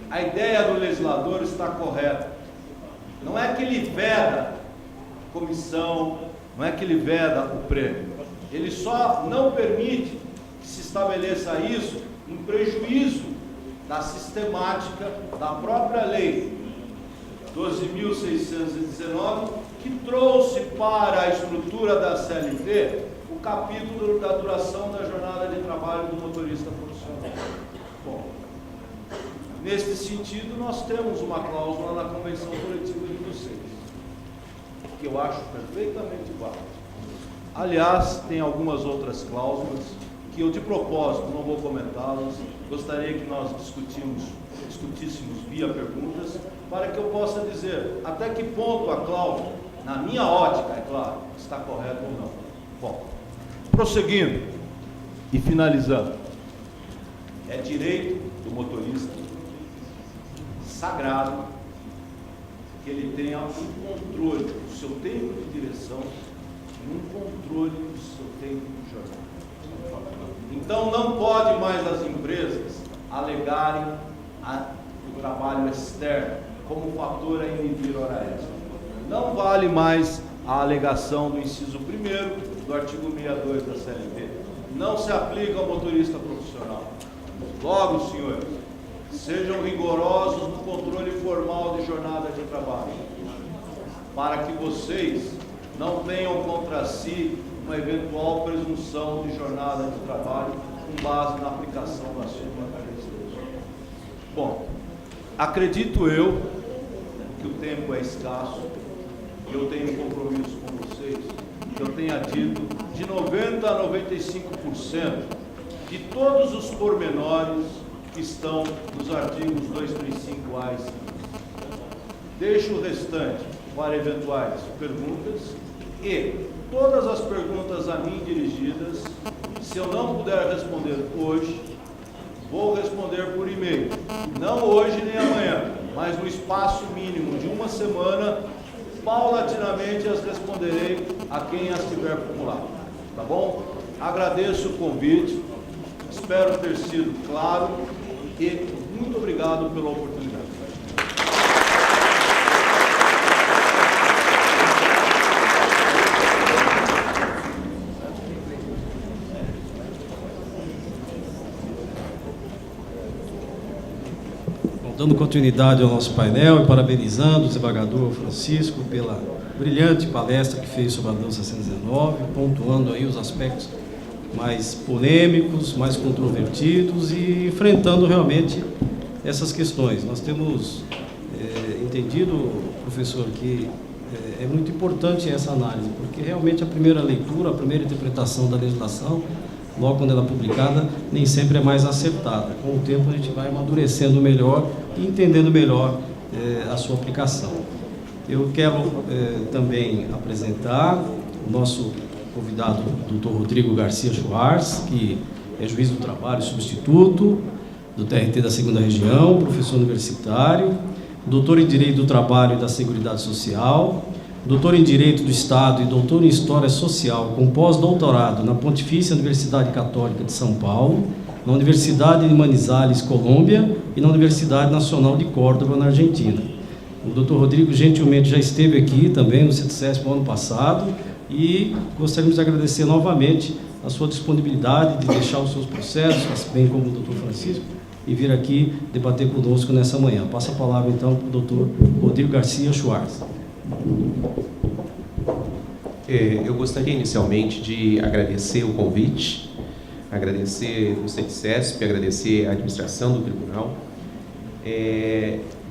a ideia do legislador está correta. Não é que ele veda comissão, não é que ele veda o prêmio. Ele só não permite que se estabeleça isso em prejuízo da sistemática da própria lei 12.619, que trouxe para a estrutura da CLT o capítulo da duração da jornada de trabalho do motorista profissional. Bom, neste sentido, nós temos uma cláusula na Convenção Coletiva de vocês, que eu acho perfeitamente válida. Aliás, tem algumas outras cláusulas que eu, de propósito, não vou comentá-las. Gostaria que nós discutíssemos via perguntas, para que eu possa dizer até que ponto a cláusula, na minha ótica, é claro, está correta ou não. Bom, prosseguindo e finalizando, é direito do motorista sagrado que ele tenha um controle do seu tempo de direção e um controle do seu tempo de jornada. Então não pode mais as empresas alegarem o trabalho externo como fator a inibir hora extra. Não vale mais a alegação do inciso 1º do artigo 62 da CLT. Não se aplica ao motorista profissional. Logo, senhores, sejam rigorosos no controle formal de jornada de trabalho, para que vocês não tenham contra si uma eventual presunção de jornada de trabalho com base na aplicação da súmula 36. Bom, acredito eu que o tempo é escasso, e eu tenho compromisso com vocês, que eu tenha dito de 90% a 95% de todos os pormenores que estão nos artigos 235A e 5. Deixo o restante para eventuais perguntas e todas as perguntas a mim dirigidas, se eu não puder responder hoje, vou responder por e-mail. Não hoje nem amanhã, mas no espaço mínimo de uma semana, paulatinamente as responderei a quem as tiver acumulado. Tá bom? Agradeço o convite, espero ter sido claro e muito obrigado pela oportunidade. Dando continuidade ao nosso painel e parabenizando o desembargador Francisco pela brilhante palestra que fez sobre a DAN 619, pontuando aí os aspectos mais polêmicos, mais controvertidos e enfrentando realmente essas questões. Nós temos entendido, professor, que é muito importante essa análise, porque realmente a primeira leitura, a primeira interpretação da legislação, logo quando ela é publicada, nem sempre é mais acertada. Com o tempo a gente vai amadurecendo melhor e entendendo melhor a sua aplicação. Eu quero também apresentar o nosso convidado, Dr. Rodrigo Garcia Schwartz, que é juiz do trabalho substituto do TRT da 2ª Região, professor universitário, doutor em Direito do Trabalho e da Seguridade Social, doutor em Direito do Estado e doutor em História Social, com pós-doutorado na Pontifícia Universidade Católica de São Paulo, na Universidade de Manizales, Colômbia, e na Universidade Nacional de Córdoba, na Argentina. O doutor Rodrigo gentilmente já esteve aqui também no CETCESP no ano passado e gostaríamos de agradecer novamente a sua disponibilidade de deixar os seus processos, bem como o doutor Francisco, e vir aqui debater conosco nessa manhã. Passo a palavra então para o doutor Rodrigo Garcia Schwartz. Eu gostaria inicialmente de agradecer o convite, agradecer o CETCESP, agradecer a administração do tribunal,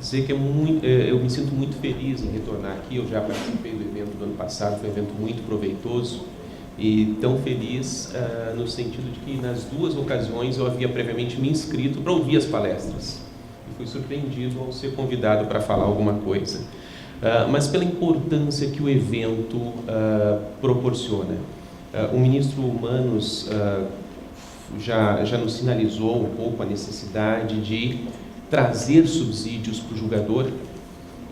dizer que eu me sinto muito feliz em retornar aqui. Eu já participei do evento do ano passado, foi um evento muito proveitoso e tão feliz no sentido de que nas duas ocasiões eu havia previamente me inscrito para ouvir as palestras e fui surpreendido ao ser convidado para falar alguma coisa. Mas pela importância que o evento proporciona. O ministro Manos já nos sinalizou um pouco a necessidade de trazer subsídios para o julgador,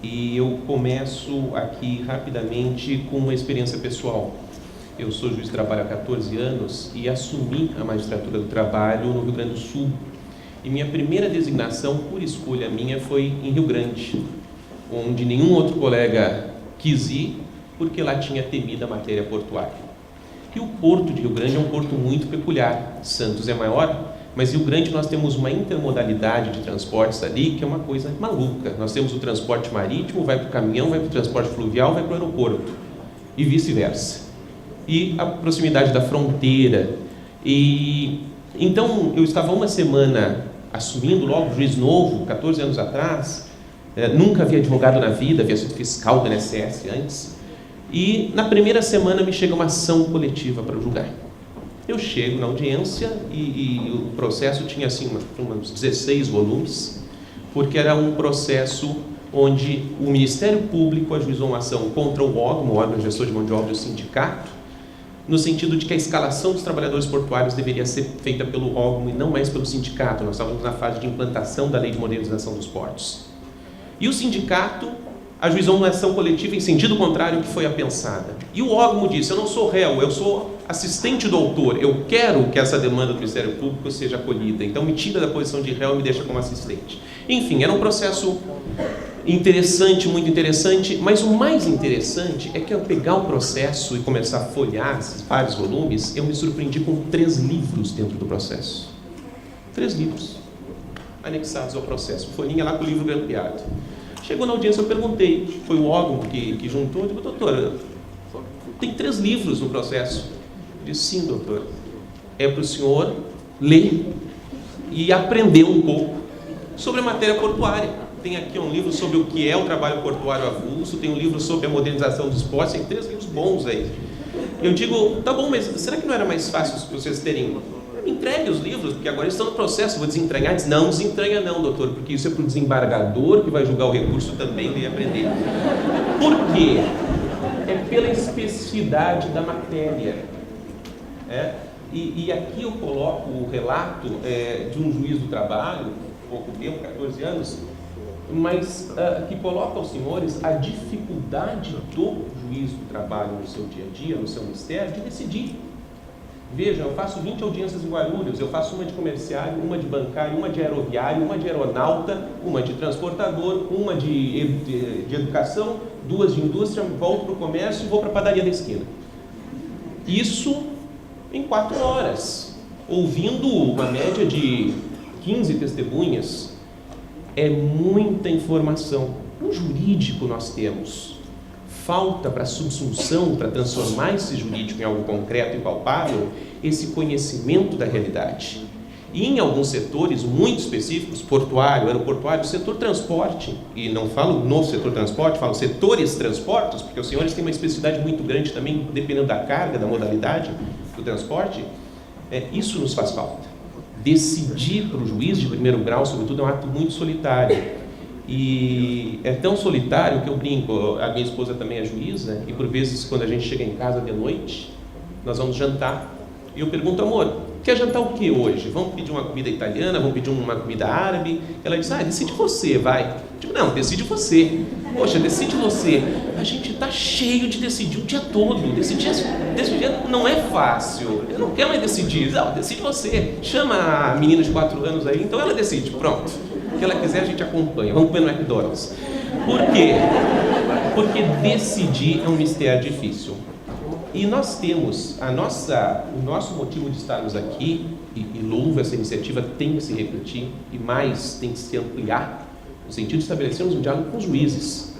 e eu começo aqui rapidamente com uma experiência pessoal. Eu sou juiz de trabalho há 14 anos e assumi a magistratura do trabalho no Rio Grande do Sul. E minha primeira designação, por escolha minha, foi em Rio Grande, onde nenhum outro colega quis ir, porque lá tinha temida matéria portuária. E o Porto de Rio Grande é um porto muito peculiar. Santos é maior, mas Rio Grande nós temos uma intermodalidade de transportes ali que é uma coisa maluca. Nós temos o transporte marítimo, vai para o caminhão, vai para o transporte fluvial, vai para o aeroporto, e vice-versa. E a proximidade da fronteira. E então eu estava uma semana assumindo logo juiz novo, 14 anos atrás. Nunca havia advogado na vida, havia sido fiscal do INSS antes. E na primeira semana me chega uma ação coletiva para julgar. Eu chego na audiência e o processo tinha assim uns 16 volumes, porque era um processo onde o Ministério Público ajuizou uma ação contra o órgão gestor de mão de obra e o sindicato, no sentido de que a escalação dos trabalhadores portuários deveria ser feita pelo órgão e não mais pelo sindicato. Nós estávamos na fase de implantação da Lei de Modernização dos Portos. E o sindicato ajuizou uma ação coletiva em sentido contrário que foi a pensada. E o órgão disse: eu não sou réu, eu sou assistente do autor, eu quero que essa demanda do Ministério Público seja acolhida, então me tira da posição de réu e me deixa como assistente. Enfim, era um processo interessante, muito interessante, mas o mais interessante é que ao pegar o processo e começar a folhear esses vários volumes, eu me surpreendi com 3 livros dentro do processo. 3 livros anexados ao processo, folhinha lá com o livro grampeado. Chegou na audiência, eu perguntei, foi o órgão que juntou, eu digo: doutor, tem 3 livros no processo. Ele disse: sim, doutor, é para o senhor ler e aprender um pouco sobre a matéria portuária. Tem aqui um livro sobre o que é o trabalho portuário avulso, tem um livro sobre a modernização dos portos, tem 3 livros bons aí. Eu digo: tá bom, mas será que não era mais fácil vocês terem entregue os livros, porque agora eles estão no processo, vou desentranhar. Diz, não desentranha não, doutor, porque isso é para o desembargador que vai julgar o recurso também ler e aprender. Por quê? É pela especificidade da matéria. E aqui eu coloco o relato de um juiz do trabalho, pouco tempo, 14 anos, mas que coloca aos senhores a dificuldade do juiz do trabalho no seu dia a dia, no seu mistério, de decidir. Veja, eu faço 20 audiências em Guarulhos, eu faço uma de comerciário, uma de bancário, uma de aeroviário, uma de aeronauta, uma de transportador, uma de educação, 2 de indústria, volto para o comércio e vou para a padaria da esquina. Isso em 4 horas, ouvindo uma média de 15 testemunhas. É muita informação. No jurídico nós temos falta para subsunção, para transformar esse jurídico em algo concreto e palpável, esse conhecimento da realidade. E em alguns setores muito específicos, portuário, aeroportuário, setor transporte, e não falo no setor transporte, falo setores transportes, porque os senhores têm uma especificidade muito grande também, dependendo da carga, da modalidade do transporte, isso nos faz falta. Decidir para o juiz de primeiro grau, sobretudo, é um ato muito solitário. E é tão solitário que eu brinco, a minha esposa também é juíza, e por vezes quando a gente chega em casa de noite, nós vamos jantar, e eu pergunto, amor, quer jantar o que hoje? Vamos pedir uma comida italiana, vamos pedir uma comida árabe? Ela diz, decide você, vai. Eu digo, não, decide você. Poxa, decide você. A gente está cheio de decidir o dia todo. Decidir não é fácil. Eu não quero mais decidir. Não, decide você. Chama a menina de 4 anos aí, então ela decide, pronto. O que ela quiser a gente acompanha. Vamos comer no McDonald's. Por quê? Porque decidir é um mistério difícil. E nós temos o nosso motivo de estarmos aqui, e louvo essa iniciativa, tem que se repetir e mais tem que se ampliar, no sentido de estabelecermos um diálogo com os juízes.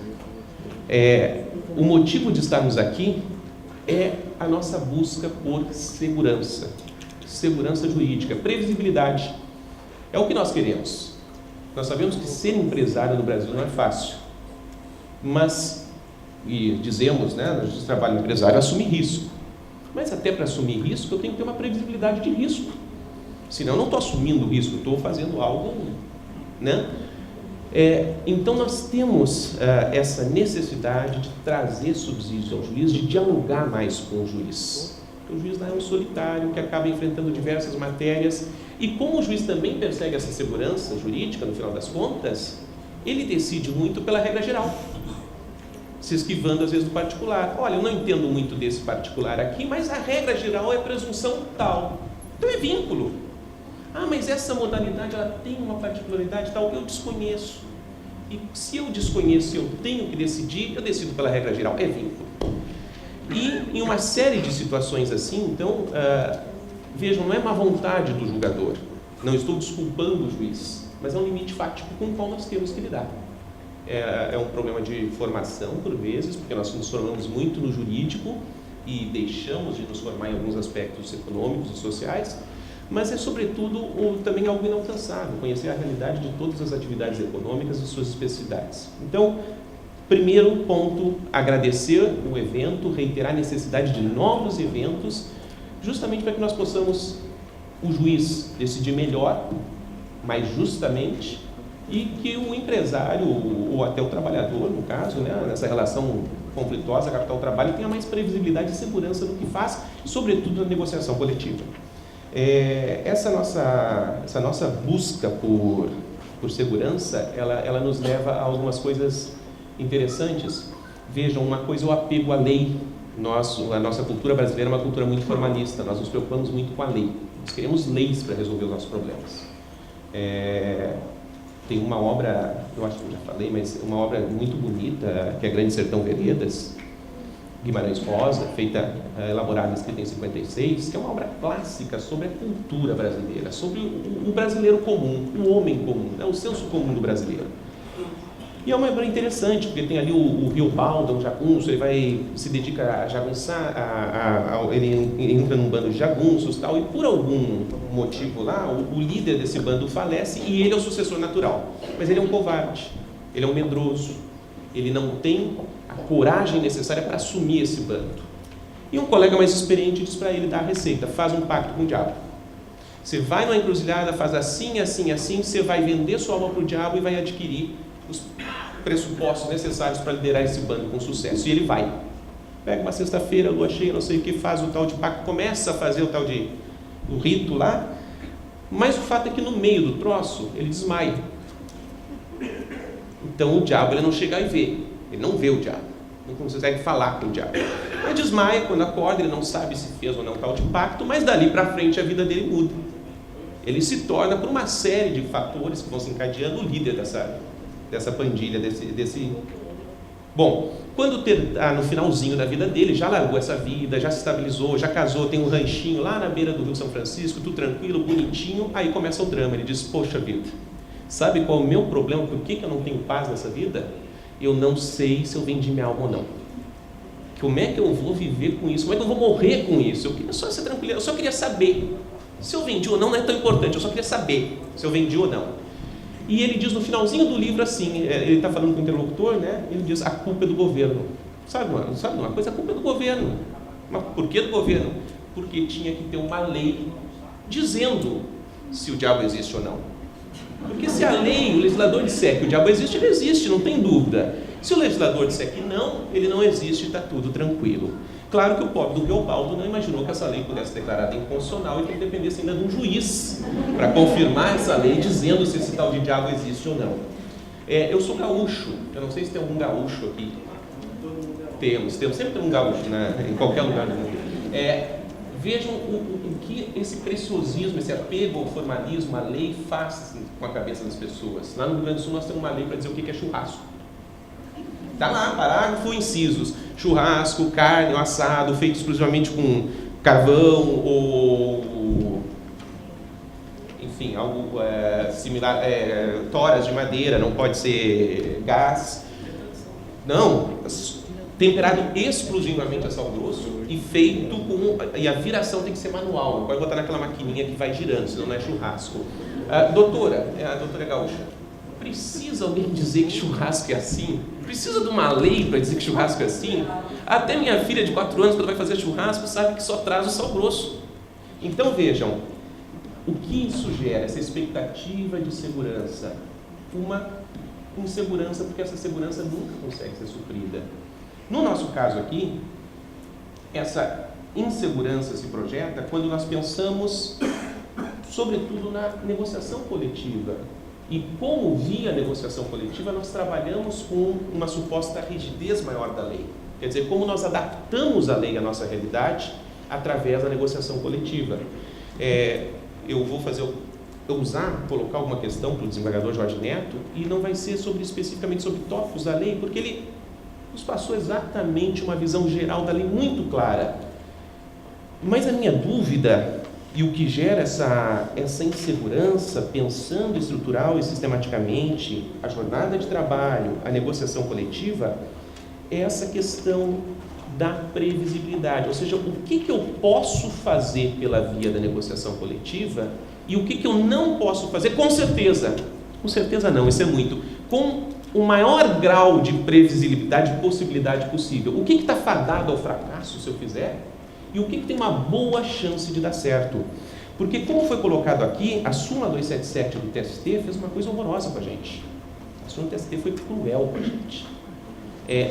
O motivo de estarmos aqui é a nossa busca por segurança jurídica, previsibilidade. É o que nós queremos. Nós sabemos que ser empresário no Brasil não é fácil, mas, e dizemos, né, no trabalho empresário, assumir risco. Mas até para assumir risco, eu tenho que ter uma previsibilidade de risco. Senão eu não estou assumindo risco, estou fazendo algo, né? Então nós temos essa necessidade de trazer subsídios ao juiz, de dialogar mais com o juiz. Porque o juiz lá é um solitário que acaba enfrentando diversas matérias, e como o juiz também persegue essa segurança jurídica, no final das contas, ele decide muito pela regra geral, se esquivando às vezes do particular. Olha, eu não entendo muito desse particular aqui, mas a regra geral é presunção tal. Então é vínculo. Mas essa modalidade ela tem uma particularidade tal que eu desconheço. E se eu desconheço, eu tenho que decidir, eu decido pela regra geral, é vínculo. E em uma série de situações assim, então, vejam, não é má vontade do julgador. Não estou desculpando o juiz, mas é um limite fático com o qual nós temos que lidar. É um problema de formação, por vezes, porque nós nos formamos muito no jurídico e deixamos de nos formar em alguns aspectos econômicos e sociais, mas é, sobretudo, também algo inalcançável, conhecer a realidade de todas as atividades econômicas e suas especificidades. Então, primeiro ponto, agradecer o evento, reiterar a necessidade de novos eventos, justamente para que nós possamos, o juiz, decidir melhor, mais justamente, e que o empresário, ou até o trabalhador, no caso, né, nessa relação conflituosa capital-trabalho, tenha mais previsibilidade e segurança no que faz, sobretudo na negociação coletiva. Essa nossa busca por segurança, ela nos leva a algumas coisas interessantes. Vejam, uma coisa é o apego à lei. A nossa cultura brasileira é uma cultura muito formalista, nós nos preocupamos muito com a lei. Nós queremos leis para resolver os nossos problemas. Tem uma obra, eu acho que eu já falei, mas uma obra muito bonita, que é Grande Sertão Veredas, Guimarães Rosa, elaborada e escrita em 56, que é uma obra clássica sobre a cultura brasileira, sobre o brasileiro comum, o homem comum, né, o senso comum do brasileiro. E é uma obra interessante, porque tem ali o Rio Balda, um jagunço, ele se dedica a jagunçar, ele entra num bando de jagunços, tal, e por algum motivo lá, o líder desse bando falece e ele é o sucessor natural. Mas ele é um covarde, ele é um medroso, ele não tem a coragem necessária para assumir esse bando. E um colega mais experiente diz para ele dar a receita: faz um pacto com o diabo. Você vai numa encruzilhada, faz assim, assim, assim, você vai vender sua alma para o diabo e vai adquirir os pressupostos necessários para liderar esse bando com sucesso. E ele vai. Pega uma sexta-feira, lua cheia, não sei o que, faz o tal de pacto, começa a fazer o tal de o rito lá, mas o fato é que no meio do troço, ele desmaia. Então o diabo, ele não chega e vê. Ele não vê o diabo. Não consegue falar com o diabo. Ele desmaia, quando acorda, ele não sabe se fez ou não tal de pacto, mas dali para frente a vida dele muda. Ele se torna, por uma série de fatores que vão se encadeando, o líder dessa pandilha, desse... Bom, quando no finalzinho da vida dele, já largou essa vida, já se estabilizou, já casou, tem um ranchinho lá na beira do Rio São Francisco, tudo tranquilo, bonitinho, aí começa o drama. Ele diz, poxa vida, sabe qual é o meu problema? Por que eu não tenho paz nessa vida? Eu não sei se eu vendi minha alma ou não. Como é que eu vou viver com isso? Como é que eu vou morrer com isso? Eu queria só ser tranquilo, eu só queria saber. Se eu vendi ou não é tão importante, eu só queria saber se eu vendi ou não. E ele diz no finalzinho do livro assim, ele está falando com o interlocutor, né? Ele diz, a culpa é do governo. Sabe uma coisa? A culpa é do governo. Mas por que do governo? Porque tinha que ter uma lei dizendo se o diabo existe ou não. Porque se a lei, o legislador disser que o diabo existe, ele existe, não tem dúvida. Se o legislador disser que não, ele não existe, está tudo tranquilo. Claro que o pobre do Geobaldo não imaginou que essa lei pudesse ser declarada inconstitucional e que ele dependesse ainda de um juiz para confirmar essa lei, dizendo se esse tal de diabo existe ou não. Eu sou gaúcho, eu não sei se tem algum gaúcho aqui. Temos, sempre tem um gaúcho, né, em qualquer lugar do mundo. Vejam o que esse preciosismo, esse apego ao formalismo, a lei faz com a cabeça das pessoas. Lá no Rio Grande do Sul nós temos uma lei para dizer o que é churrasco. Está lá, parágrafo, incisos. Churrasco, carne, assado, feito exclusivamente com carvão ou, enfim, algo similar, toras de madeira, não pode ser gás. Não, temperado exclusivamente a sal grosso e feito e a viração tem que ser manual, não pode botar naquela maquininha que vai girando, senão não é churrasco. A doutora Gaúcha, precisa alguém dizer que churrasco é assim? Precisa de uma lei para dizer que churrasco é assim? Até minha filha de 4 anos, quando vai fazer churrasco, sabe que só traz o sal grosso. Então vejam, o que isso gera? Essa expectativa de segurança. Uma insegurança, porque essa segurança nunca consegue ser suprida. No nosso caso aqui, essa insegurança se projeta quando nós pensamos, sobretudo, na negociação coletiva. E como via negociação coletiva, nós trabalhamos com uma suposta rigidez maior da lei. Quer dizer, como nós adaptamos a lei à nossa realidade através da negociação coletiva. Eu vou colocar alguma questão para o desembargador Jorge Neto, e não vai ser especificamente sobre tópicos da lei, porque ele nos passou exatamente uma visão geral da lei muito clara. Mas a minha dúvida, e o que gera essa insegurança, pensando estrutural e sistematicamente a jornada de trabalho, a negociação coletiva, é essa questão da previsibilidade. Ou seja, o que eu posso fazer pela via da negociação coletiva e o que eu não posso fazer, com certeza. Com certeza não, isso é muito. Com o maior grau de previsibilidade e possibilidade possível. O que está fadado ao fracasso se eu fizer? E o que tem uma boa chance de dar certo? Porque, como foi colocado aqui, a súmula 277 do TST fez uma coisa horrorosa com a gente. A súmula do TST foi cruel com a gente.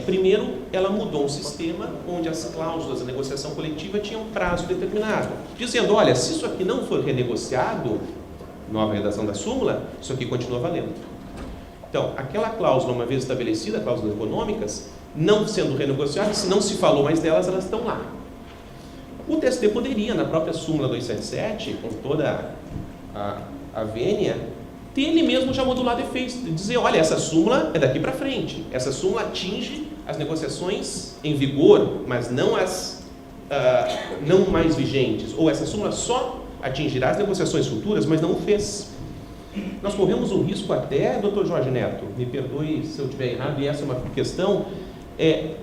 Primeiro, ela mudou um sistema onde as cláusulas da negociação coletiva tinham prazo determinado, dizendo, olha, se isso aqui não for renegociado, nova redação da súmula, isso aqui continua valendo. Então, aquela cláusula, uma vez estabelecida, cláusulas econômicas, não sendo renegociadas, se não se falou mais delas, elas estão lá. O TST poderia, na própria súmula 277, com toda a vênia, ter ele mesmo já modulado efeitos, dizer, olha, essa súmula é daqui para frente, essa súmula atinge as negociações em vigor, mas não as não mais vigentes, ou essa súmula só atingirá as negociações futuras, mas não o fez. Nós corremos um risco até, Dr. Jorge Neto, me perdoe se eu estiver errado, e essa é uma questão,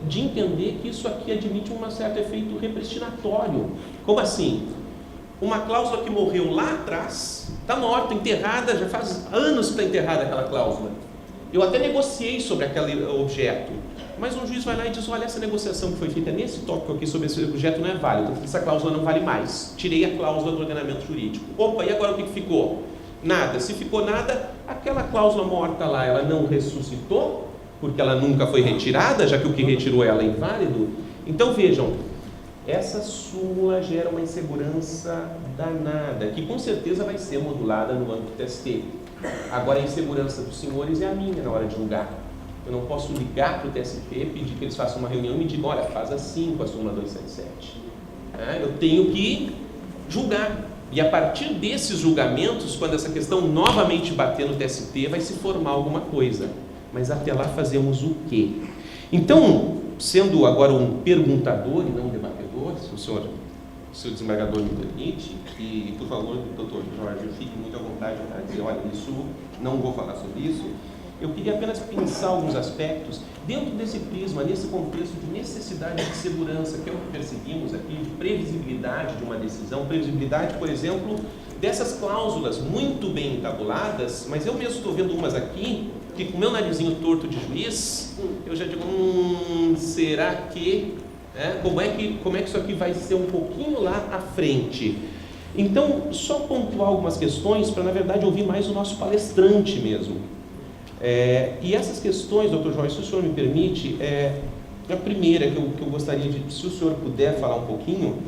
de entender que isso aqui admite um certo efeito repristinatório. Como assim? Uma cláusula que morreu lá atrás, está morta, enterrada, já faz anos que está enterrada aquela cláusula. Eu até negociei sobre aquele objeto. mas um juiz vai lá e diz, olha, essa negociação que foi feita nesse tópico aqui sobre esse objeto não é válida, essa cláusula não vale mais, tirei a cláusula do ordenamento jurídico. Opa, e agora o que ficou? Nada. Se ficou nada, aquela cláusula morta lá, ela não ressuscitou, porque ela nunca foi retirada, já que o que retirou ela é inválido. Então vejam, essa súmula gera uma insegurança danada, que com certeza vai ser modulada no âmbito do TST. Agora a insegurança dos senhores é a minha na hora de julgar. Eu não posso ligar para o TST, pedir que eles façam uma reunião e me digam, olha, faz assim com a súmula 277. Eu tenho que julgar. E a partir desses julgamentos, quando essa questão novamente bater no TST, vai se formar alguma coisa. Mas até lá fazemos o quê? Então, sendo agora um perguntador e não um debatedor, se o desembargador me permite, e por favor, doutor Jorge, fique muito à vontade para dizer, olha, isso, não vou falar sobre isso. Eu queria apenas pensar alguns aspectos dentro desse prisma, nesse contexto de necessidade de segurança, que é o que perseguimos aqui, de previsibilidade de uma decisão, previsibilidade, por exemplo, dessas cláusulas muito bem entabuladas, mas eu mesmo estou vendo umas aqui, que com o meu narizinho torto de juiz, eu já digo, será que, como é que isso aqui vai ser um pouquinho lá à frente? Então, só pontuar algumas questões para, na verdade, ouvir mais o nosso palestrante mesmo. E essas questões, doutor Jorge, se o senhor me permite, a primeira que eu gostaria de, se o senhor puder falar um pouquinho,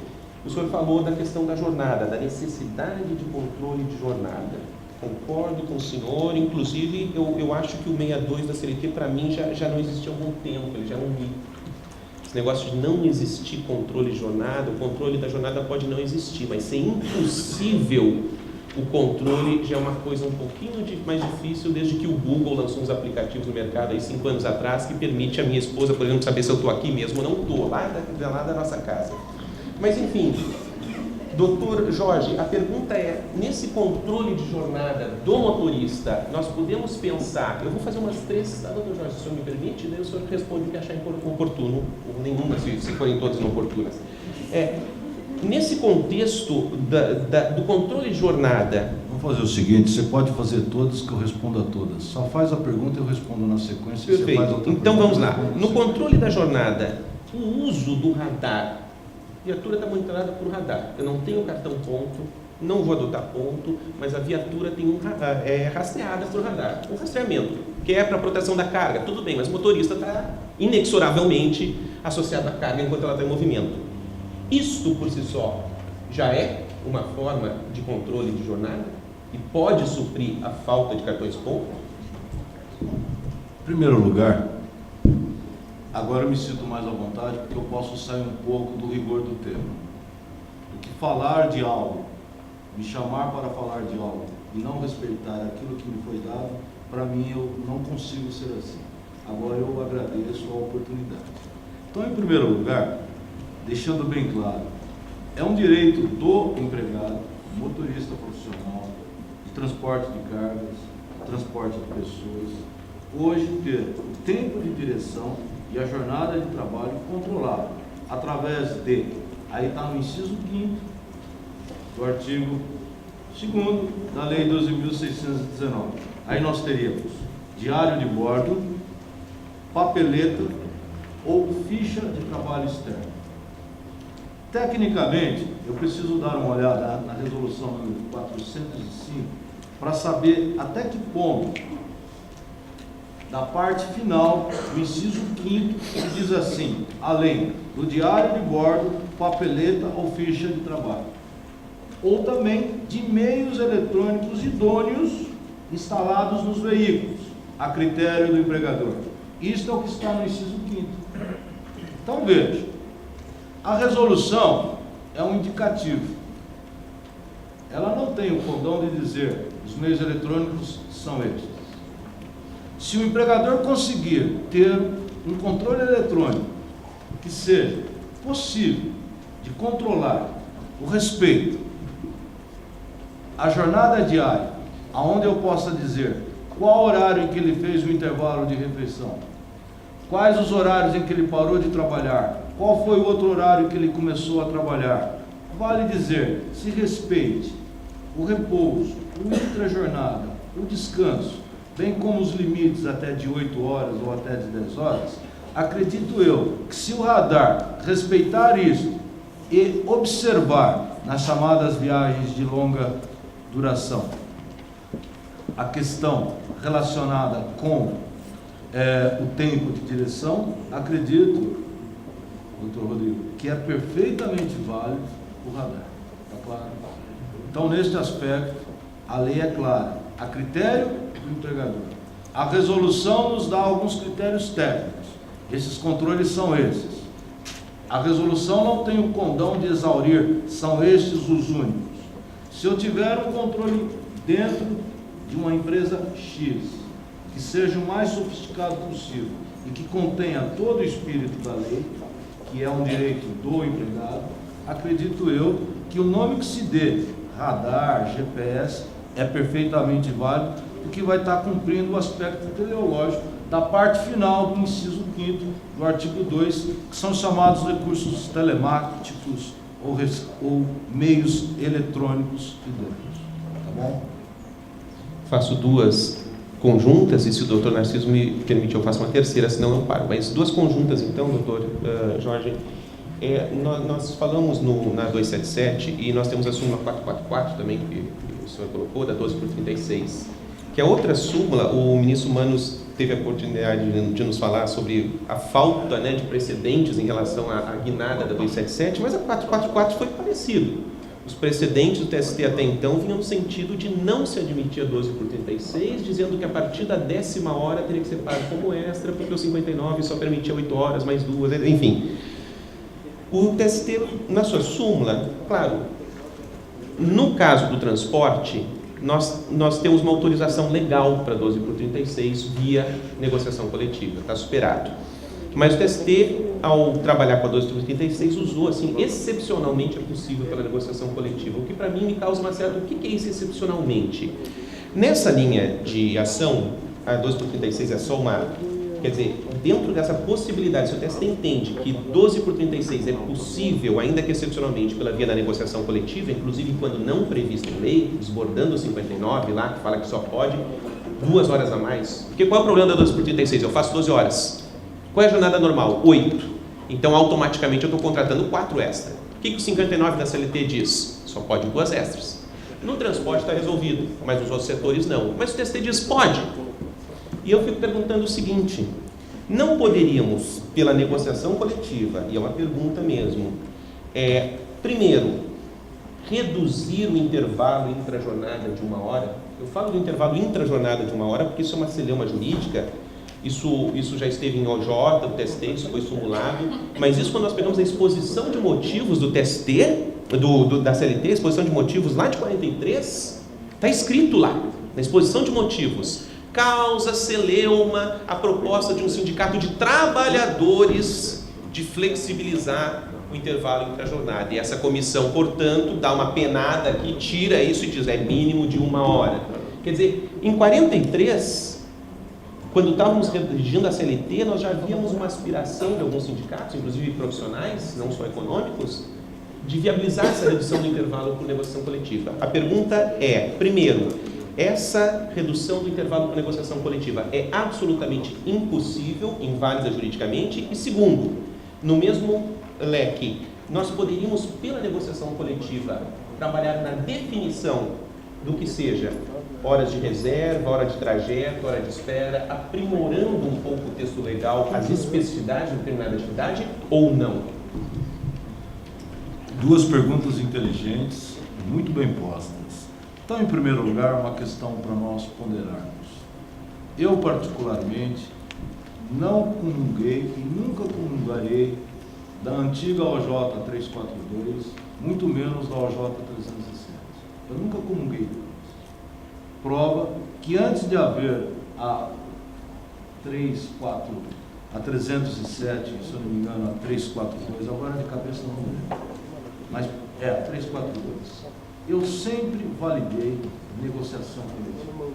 o senhor falou da questão da jornada, da necessidade de controle de jornada. Concordo com o senhor, inclusive eu acho que o 62 da CLT para mim já não existe há algum tempo, ele já é um mito. Esse negócio de não existir controle de jornada, o controle da jornada pode não existir, mas ser impossível o controle já é uma coisa um pouquinho mais difícil, desde que o Google lançou uns aplicativos no mercado aí 5 anos atrás, que permite a minha esposa, por exemplo, saber se eu estou aqui mesmo ou não estou, lá da nossa casa. Mas enfim, doutor Jorge, a pergunta é, nesse controle de jornada do motorista, nós podemos pensar, eu vou fazer umas 3, tá, doutor Jorge, se o senhor me permite, daí o senhor responde o que achar oportuno, ou nenhuma, se forem todas inoportunas. Nesse contexto do controle de jornada... Vamos fazer o seguinte, você pode fazer todas que eu respondo a todas. Só faz a pergunta e eu respondo na sequência. Perfeito. Você faz outra então pergunta, vamos lá. No controle da jornada, o uso do radar, a viatura está monitorada por radar. Eu não tenho cartão ponto, não vou adotar ponto, mas a viatura tem um radar, rastreada por radar. Um rastreamento, que é para proteção da carga. Tudo bem, mas o motorista está inexoravelmente associado à carga enquanto ela está em movimento. Isto, por si só, já é uma forma de controle de jornada e pode suprir a falta de cartões ponto? Em primeiro lugar, agora eu me sinto mais à vontade porque eu posso sair um pouco do rigor do tema. Porque falar de algo, me chamar para falar de algo e não respeitar aquilo que me foi dado, para mim eu não consigo ser assim. Agora eu agradeço a oportunidade. Então, em primeiro lugar, deixando bem claro, é um direito do empregado, motorista profissional, de transporte de cargas, transporte de pessoas, hoje ter o tempo de direção e a jornada de trabalho controlado, através de, aí está no inciso 5º do artigo 2º da Lei 12.619. Aí nós teríamos diário de bordo, papeleta ou ficha de trabalho externo. Tecnicamente, eu preciso dar uma olhada na resolução número 405 para saber até que ponto, da parte final do inciso 5º, que diz assim, além do diário de bordo, papeleta ou ficha de trabalho, ou também de meios eletrônicos idôneos instalados nos veículos, a critério do empregador. Isto é o que está no inciso 5º. Então veja, a resolução é um indicativo. Ela não tem o condão de dizer os meios eletrônicos são estes. Se o empregador conseguir ter um controle eletrônico que seja possível de controlar o respeito à jornada diária, aonde eu possa dizer qual horário em que ele fez o intervalo de refeição, quais os horários em que ele parou de trabalhar, qual foi o outro horário que ele começou a trabalhar, vale dizer, se respeite o repouso, o intrajornada, o descanso, bem como os limites até de 8 horas ou até de 10 horas, acredito eu que se o radar respeitar isso e observar nas chamadas viagens de longa duração a questão relacionada com o tempo de direção, acredito, doutor Rodrigo, que é perfeitamente válido o radar. Está claro? Então, neste aspecto, a lei é clara, a critério do empregador. A resolução nos dá alguns critérios técnicos, esses controles são esses. A resolução não tem o condão de exaurir, são estes os únicos. Se eu tiver um controle dentro de uma empresa X, que seja o mais sofisticado possível e que contenha todo o espírito da lei, que é um direito do empregado, acredito eu que o nome que se dê, radar, GPS, é perfeitamente válido, porque vai estar cumprindo o aspecto teleológico da parte final do inciso 5º do artigo 2, que são chamados recursos telemáticos ou meios eletrônicos idôneos. Tá bom? Faço duas conjuntas, e se o doutor Narciso me permitir, eu faço uma terceira, senão eu paro. Mas duas conjuntas, então, doutor Jorge. Nós falamos na 277, e nós temos a súmula 444 também, que o senhor colocou, da 12 por 36, que a outra súmula, o ministro Manos teve a oportunidade de nos falar sobre a falta, né, de precedentes em relação à guinada da 277, mas a 444 foi parecido. Os precedentes do TST até então vinham no sentido de não se admitir a 12 por 36, dizendo que a partir da 10ª hora teria que ser pago como extra, porque o 59 só permitia 8 horas, mais 2, enfim. O TST, na sua súmula, claro, no caso do transporte, nós temos uma autorização legal para 12 por 36 via negociação coletiva, está superado. Mas o TST, ao trabalhar com a 12 por 36, usou, assim, excepcionalmente é possível pela negociação coletiva, o que para mim me causa uma certa... O que é isso excepcionalmente? Nessa linha de ação, a 12 por 36 é só uma... Quer dizer, dentro dessa possibilidade, se o TST entende que 12 por 36 é possível, ainda que excepcionalmente, pela via da negociação coletiva, inclusive quando não previsto em lei, desbordando o 59 lá, que fala que só pode 2 horas a mais. Porque qual é o problema da 12 por 36? Eu faço 12 horas. Qual é a jornada normal? 8. Então, automaticamente, eu estou contratando 4 extras. O que o 59 da CLT diz? Só pode 2 extras. No transporte está resolvido, mas nos outros setores não. Mas o TST diz pode. E eu fico perguntando o seguinte, não poderíamos, pela negociação coletiva, e é uma pergunta mesmo, primeiro, reduzir o intervalo intra-jornada de 1 hora? Eu falo do intervalo intra-jornada de 1 hora porque isso é uma celeuma jurídica, isso já esteve em OJ, do TST, isso foi simulado, mas isso quando nós pegamos a exposição de motivos do TST, da CLT, exposição de motivos lá de 43, está escrito lá, na exposição de motivos, causa celeuma a proposta de um sindicato de trabalhadores de flexibilizar o intervalo entre a jornada. E essa comissão, portanto, dá uma penada aqui, tira isso e diz é mínimo de 1 hora. Quer dizer, em 43, quando estávamos redigindo a CLT, nós já víamos uma aspiração de alguns sindicatos, inclusive profissionais, não só econômicos, de viabilizar essa redução do intervalo por negociação coletiva. A pergunta é, primeiro, essa redução do intervalo por negociação coletiva é absolutamente impossível, inválida juridicamente? E segundo, no mesmo leque, nós poderíamos, pela negociação coletiva, trabalhar na definição do que seja horas de reserva, hora de trajeto, hora de espera, aprimorando um pouco o texto legal, as especificidades de determinada atividade, ou não? Duas perguntas inteligentes, muito bem postas. Então, em primeiro lugar, uma questão para nós ponderarmos. Eu, particularmente, não comunguei e nunca comungarei da antiga OJ 342, muito menos da OJ 307. Eu nunca comunguei delas. Prova que antes de haver a 307, se eu não me engano, a 342, agora de cabeça não me lembro, mas a 342. Eu sempre validei negociação coletiva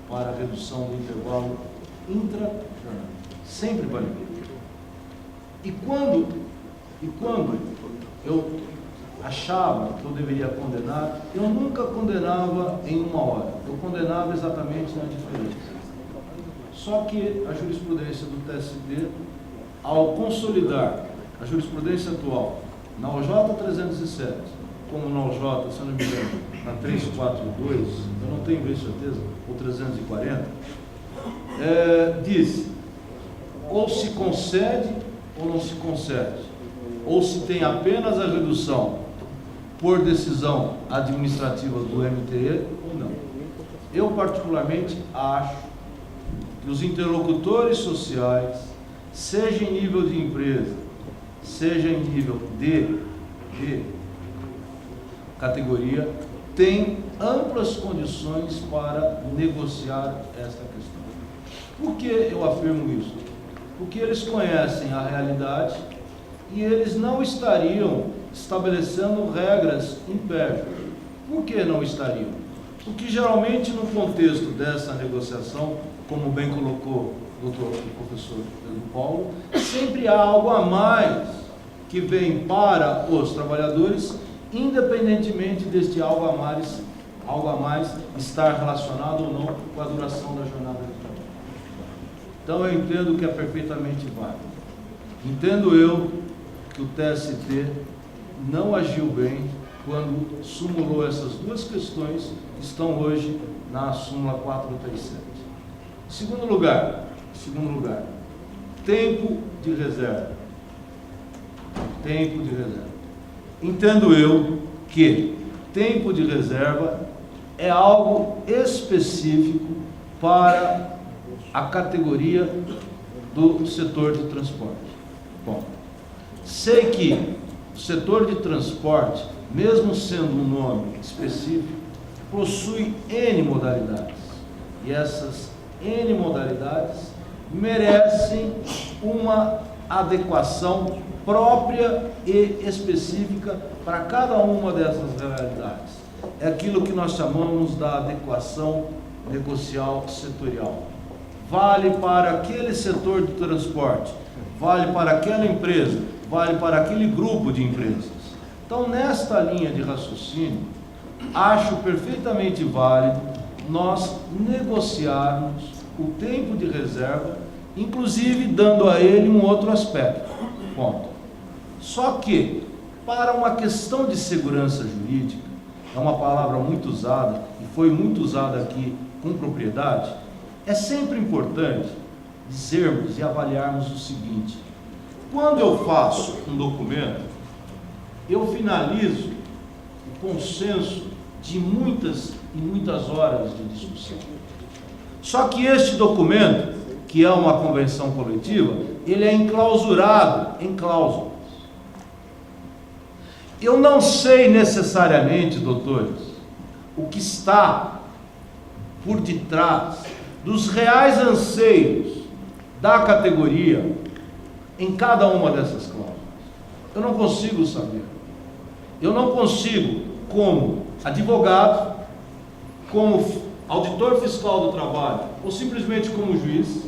para a redução do intervalo intra-jornada. Sempre validei. E quando eu achava que eu deveria condenar, eu nunca condenava em 1 hora. Eu condenava exatamente na diferença. Só que a jurisprudência do TST ao consolidar a jurisprudência atual na OJ 307, como na OJ, se eu não me engano, na 342, eu não tenho bem certeza, ou 340, diz, ou se concede ou não se concede, ou se tem apenas a redução por decisão administrativa do MTE ou não. Eu particularmente acho que os interlocutores sociais, seja em nível de empresa, seja em nível de categoria, têm amplas condições para negociar esta questão. Por que eu afirmo isso? Porque eles conhecem a realidade e eles não estariam estabelecendo regras impérios. Por que não estariam? Porque geralmente no contexto dessa negociação, como bem colocou o professor Pedro Paulo, sempre há algo a mais que vem para os trabalhadores, independentemente deste algo a mais estar relacionado ou não com a duração da jornada de trabalho. Então eu entendo que é perfeitamente válido. Entendo eu que o TST não agiu bem quando sumulou essas duas questões que estão hoje na súmula 437. Segundo lugar, tempo de reserva. Tempo de reserva. Entendo eu que tempo de reserva é algo específico para a categoria do setor de transporte. Bom, sei que o setor de transporte, mesmo sendo um nome específico, possui N modalidades. E essas N modalidades merecem uma adequação própria e específica para cada uma dessas realidades. É aquilo que nós chamamos da adequação negocial setorial. Vale para aquele setor de transporte, vale para aquela empresa, vale para aquele grupo de empresas. Então, nesta linha de raciocínio, acho perfeitamente válido nós negociarmos o tempo de reserva, inclusive dando a ele um outro aspecto. Ponto. Só que, para uma questão de segurança jurídica, é uma palavra muito usada, e foi muito usada aqui com propriedade, é sempre importante dizermos e avaliarmos o seguinte: quando eu faço um documento, eu finalizo o consenso de muitas e muitas horas de discussão. Só que este documento, que é uma convenção coletiva, ele é enclausurado em cláusulas. Eu não sei necessariamente, doutores, o que está por detrás dos reais anseios da categoria em cada uma dessas cláusulas. Eu não consigo saber. Eu não consigo, como advogado, como auditor fiscal do trabalho, ou simplesmente como juiz,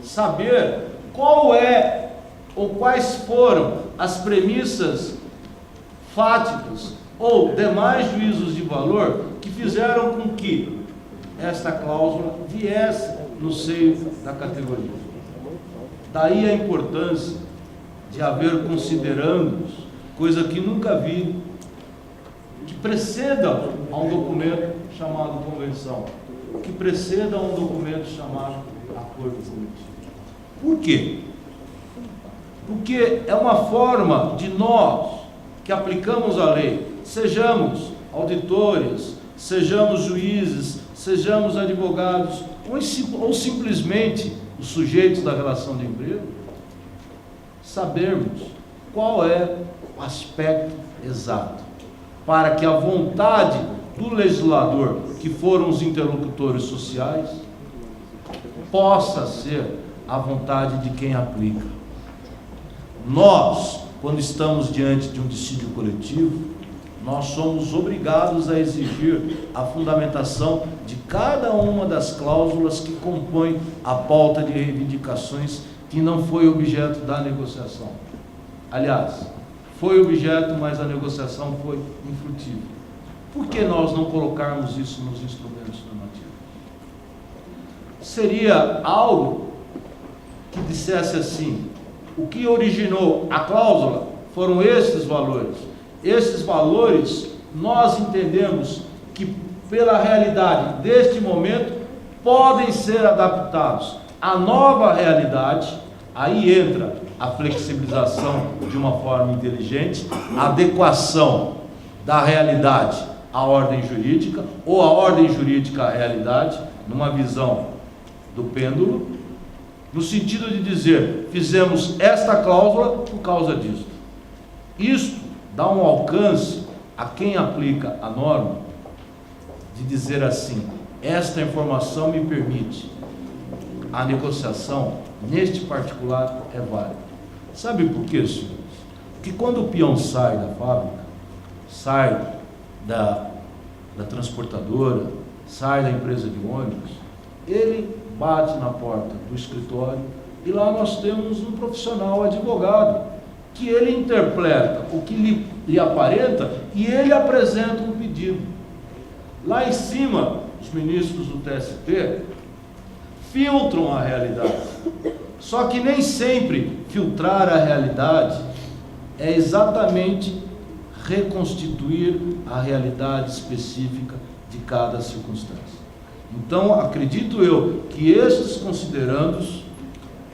saber qual é ou quais foram as premissas fáticas ou demais juízos de valor que fizeram com que esta cláusula viesse no seio da categoria. Daí a importância de haver considerandos, coisa que nunca vi, que preceda a um documento chamado convenção, que preceda a um documento chamado acordo coletivo. Por quê? Porque é uma forma de nós, que aplicamos a lei, sejamos auditores, sejamos juízes, sejamos advogados, ou simplesmente os sujeitos da relação de emprego, sabermos qual é o aspecto exato, para que a vontade do legislador, que foram os interlocutores sociais, possa ser a vontade de quem aplica. Nós, quando estamos diante de um dissídio coletivo, nós somos obrigados a exigir a fundamentação de cada uma das cláusulas que compõem a pauta de reivindicações que não foi objeto da negociação. Aliás, foi objeto, mas a negociação foi infrutífera. Por que nós não colocarmos isso nos instrumentos normativos? Seria algo que dissesse assim: O que originou a cláusula foram esses valores. Esses valores nós entendemos que, pela realidade deste momento, podem ser adaptados à nova realidade. Aí entra a flexibilização de uma forma inteligente, a adequação da realidade à ordem jurídica, ou a ordem jurídica à realidade, numa visão do pêndulo, no sentido de dizer, fizemos esta cláusula por causa disso. Isto dá um alcance a quem aplica a norma, de dizer assim, esta informação me permite, a negociação, neste particular, é válida. Sabe por quê, senhores? Porque quando o peão sai da fábrica, sai da transportadora, sai da empresa de ônibus, ele bate na porta do escritório e lá nós temos um profissional advogado, que ele interpreta o que lhe aparenta e ele apresenta um pedido. Lá em cima, os ministros do TST filtram a realidade. Só que nem sempre filtrar a realidade é exatamente reconstituir a realidade específica de cada circunstância. Então, acredito eu que estes considerandos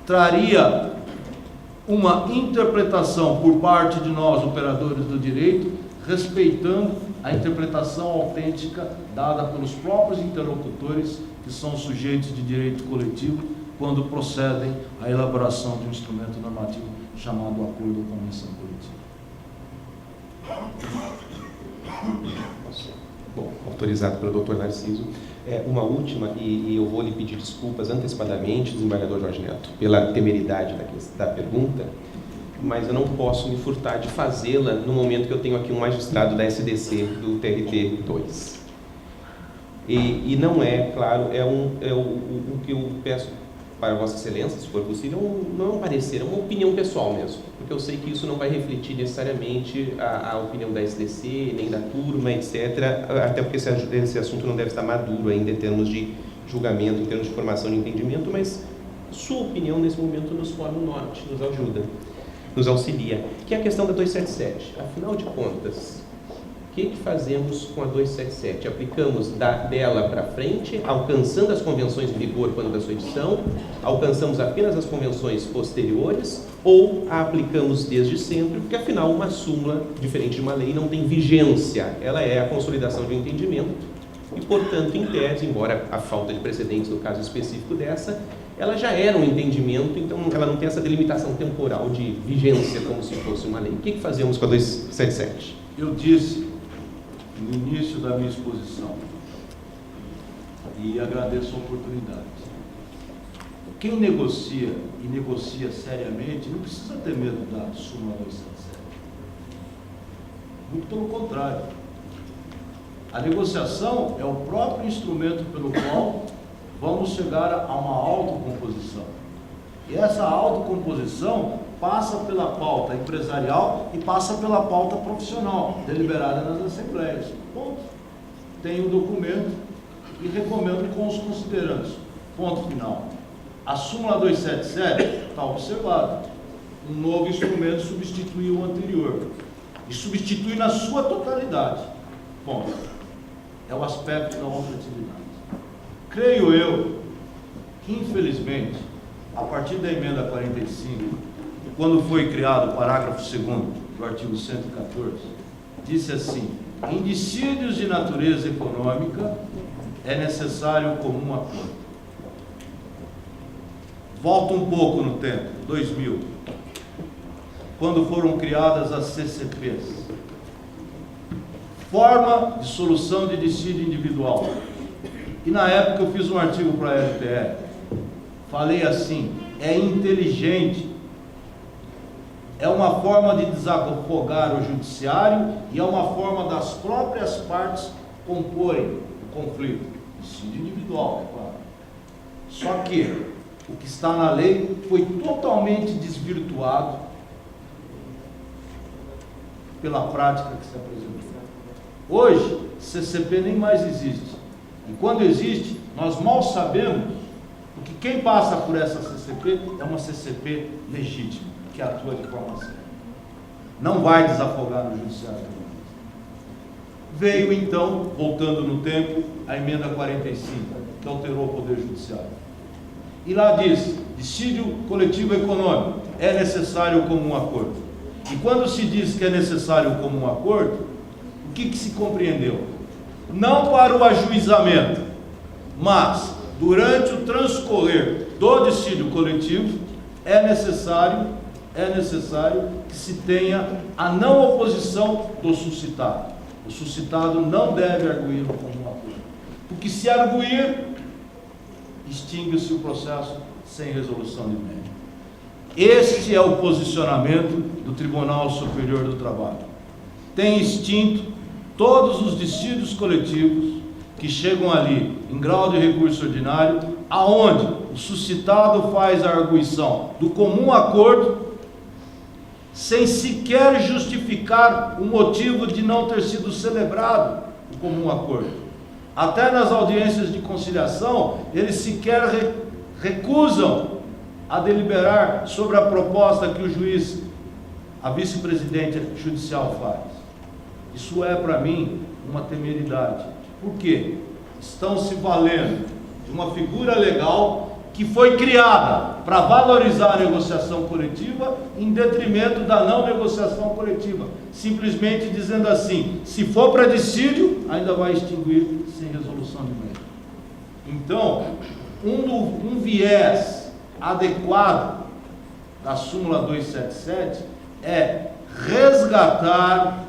traria uma interpretação por parte de nós, operadores do direito, respeitando a interpretação autêntica dada pelos próprios interlocutores, que são sujeitos de direito coletivo, quando procedem à elaboração de um instrumento normativo chamado acordo ou convenção coletiva. Bom, autorizado pelo Dr. Narciso. Uma última, e eu vou lhe pedir desculpas antecipadamente, desembargador Jorge Neto, pela temeridade da pergunta, mas eu não posso me furtar de fazê-la no momento que eu tenho aqui um magistrado da SDC do TRT 2. E não é, claro, o que eu peço para Vossa Excelência, se for possível, não é um parecer, é uma opinião pessoal mesmo, porque eu sei que isso não vai refletir necessariamente a opinião da SDC, nem da turma, etc., até porque esse assunto não deve estar maduro ainda em termos de julgamento, em termos de formação de entendimento, mas sua opinião nesse momento nos forma o norte, nos ajuda, nos auxilia, que é a questão da 277. Afinal de contas, o que fazemos com a 277? Aplicamos dela para frente, alcançando as convenções em vigor quando da sua edição, alcançamos apenas as convenções posteriores, ou a aplicamos desde sempre, porque afinal uma súmula, diferente de uma lei, não tem vigência, ela é a consolidação de um entendimento, e portanto, em tese, embora a falta de precedentes no caso específico dessa, ela já era um entendimento, então ela não tem essa delimitação temporal de vigência como se fosse uma lei. O que fazemos com a 277? Eu disse no início da minha exposição, e agradeço a oportunidade, quem negocia e negocia seriamente não precisa ter medo da súmula 277. Muito pelo contrário. A negociação é o próprio instrumento pelo qual vamos chegar a uma autocomposição. E essa autocomposição passa pela pauta empresarial e passa pela pauta profissional, deliberada nas assembleias. Ponto. Tenho o documento e recomendo com os considerandos. Ponto final. A súmula 277 está observada. Um novo instrumento substitui o anterior. E substitui na sua totalidade. Ponto. É o aspecto da operatividade. Creio eu que, infelizmente, a partir da emenda 45, quando foi criado o parágrafo 2º do artigo 114, disse assim: em dissídios de natureza econômica é necessário o comum acordo. Volta um pouco no tempo, 2000, quando foram criadas as CCPs, forma de solução de dissídio individual. E na época eu fiz um artigo para a LTE, falei assim: é inteligente, é uma forma de desafogar o judiciário e é uma forma das próprias partes comporem o conflito. Dissídio individual, é claro. Só que o que está na lei foi totalmente desvirtuado pela prática que se apresentou. Hoje, CCP nem mais existe. E quando existe, nós mal sabemos, porque quem passa por essa CCP é uma CCP legítima. que atua de forma séria. Não vai desafogar no judiciário. Veio então, voltando no tempo, a emenda 45, que alterou o Poder Judiciário. E lá diz, dissídio coletivo econômico, é necessário comum acordo. E quando se diz que é necessário comum acordo, o que se compreendeu? Não para o ajuizamento, mas durante o transcorrer do dissídio coletivo, é necessário que se tenha a não oposição do suscitado. O suscitado não deve arguir no comum acordo, porque se arguir, extingue-se o processo sem resolução de mérito. Este é o posicionamento do Tribunal Superior do Trabalho. Tem extinto todos os dissídios coletivos que chegam ali em grau de recurso ordinário, aonde o suscitado faz a arguição do comum acordo sem sequer justificar o motivo de não ter sido celebrado o comum acordo. Até nas audiências de conciliação, eles sequer recusam a deliberar sobre a proposta que o juiz, a vice-presidente judicial faz. Isso é, para mim, uma temeridade. Por quê? Estão se valendo de uma figura legal que foi criada para valorizar a negociação coletiva em detrimento da não negociação coletiva, simplesmente dizendo assim, se for para dissídio, ainda vai extinguir sem resolução de mérito. Então, um viés adequado da súmula 277 é resgatar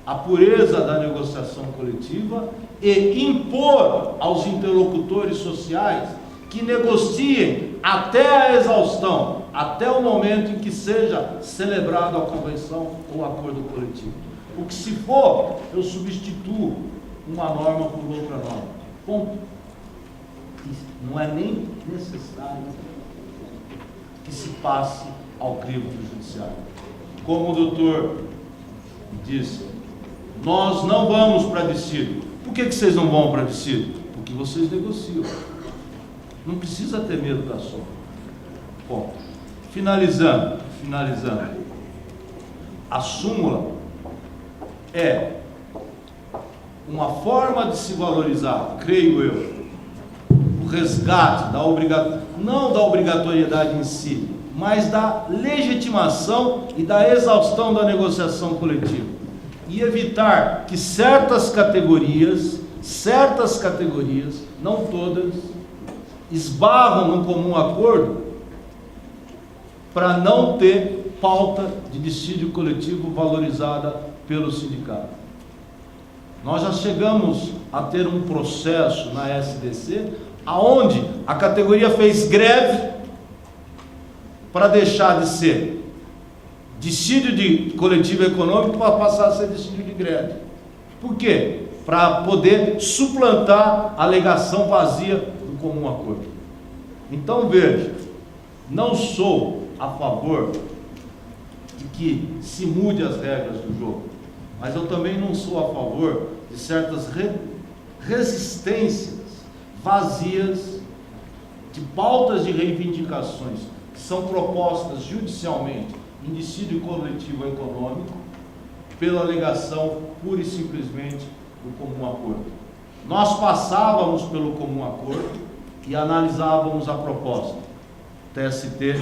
a pureza da negociação coletiva e impor aos interlocutores sociais que negociem até a exaustão, até o momento em que seja celebrada a convenção ou acordo coletivo. O que se for, eu substituo uma norma por outra norma. Ponto. Não é nem necessário que se passe ao crivo do judiciário. Como o doutor disse, nós não vamos para dissídio. Por que vocês não vão para dissídio? Porque vocês negociam. Não precisa ter medo da sombra. Bom, finalizando. A súmula é uma forma de se valorizar, creio eu, o resgate não da obrigatoriedade em si, mas da legitimação e da exaustão da negociação coletiva. E evitar que certas categorias, não todas, esbarram no comum acordo para não ter pauta de dissídio coletivo valorizada pelo sindicato. Nós já chegamos a ter um processo na SDC, aonde a categoria fez greve para deixar de ser dissídio de coletivo econômico para passar a ser dissídio de greve. Por quê? Para poder suplantar a alegação vazia do comum acordo. Então veja, não sou a favor de que se mude as regras do jogo, mas eu também não sou a favor de certas resistências vazias de pautas de reivindicações que são propostas judicialmente em dissídio coletivo econômico pela alegação pura e simplesmente do comum acordo. Nós passávamos pelo comum acordo e analisávamos a proposta. O TST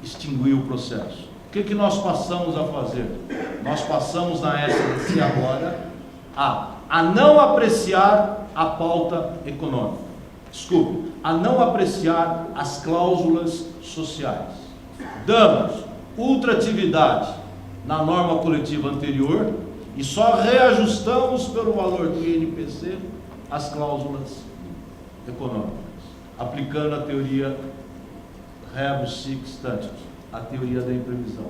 extinguiu o processo. O que nós passamos a fazer? Nós passamos na SDC agora a não apreciar a pauta econômica. Desculpe, a não apreciar as cláusulas sociais. Damos ultratividade na norma coletiva anterior e só reajustamos pelo valor do INPC as cláusulas econômicas, aplicando a teoria rebus sic stantibus, a teoria da imprevisão.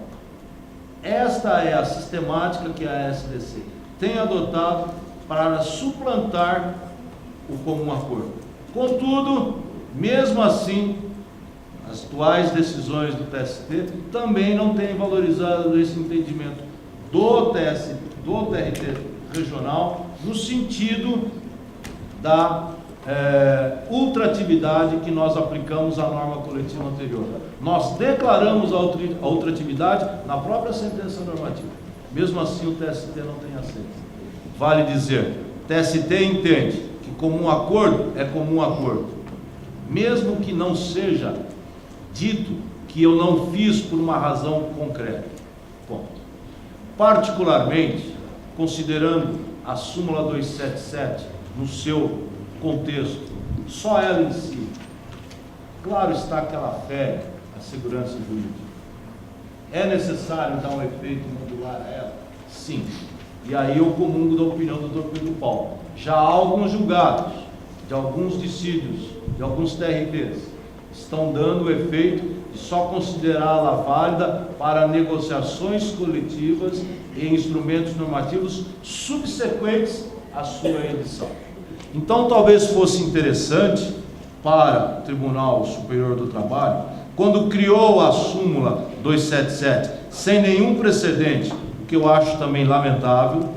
Esta é a sistemática que a SDC tem adotado para suplantar o comum acordo. Contudo, mesmo assim, as atuais decisões do TST também não têm valorizado esse entendimento do TRT regional no sentido da ultratividade que nós aplicamos à norma coletiva anterior. Nós declaramos a ultratividade na própria sentença normativa. Mesmo assim, o TST não tem aceito. Vale dizer, o TST entende que comum acordo é comum acordo, mesmo que não seja dito que eu não fiz por uma razão concreta. Ponto. Particularmente, considerando a súmula 277 no seu contexto, só ela em si, claro está que ela fere a segurança jurídica. É necessário dar um efeito modular a ela? Sim. E aí eu comungo da opinião do Dr. Pedro Paulo. Já há alguns julgados, de alguns dissídios, de alguns TRTs, estão dando o efeito de só considerá-la válida para negociações coletivas e instrumentos normativos subsequentes à sua edição. Então, talvez fosse interessante para o Tribunal Superior do Trabalho, quando criou a súmula 277, sem nenhum precedente, o que eu acho também lamentável,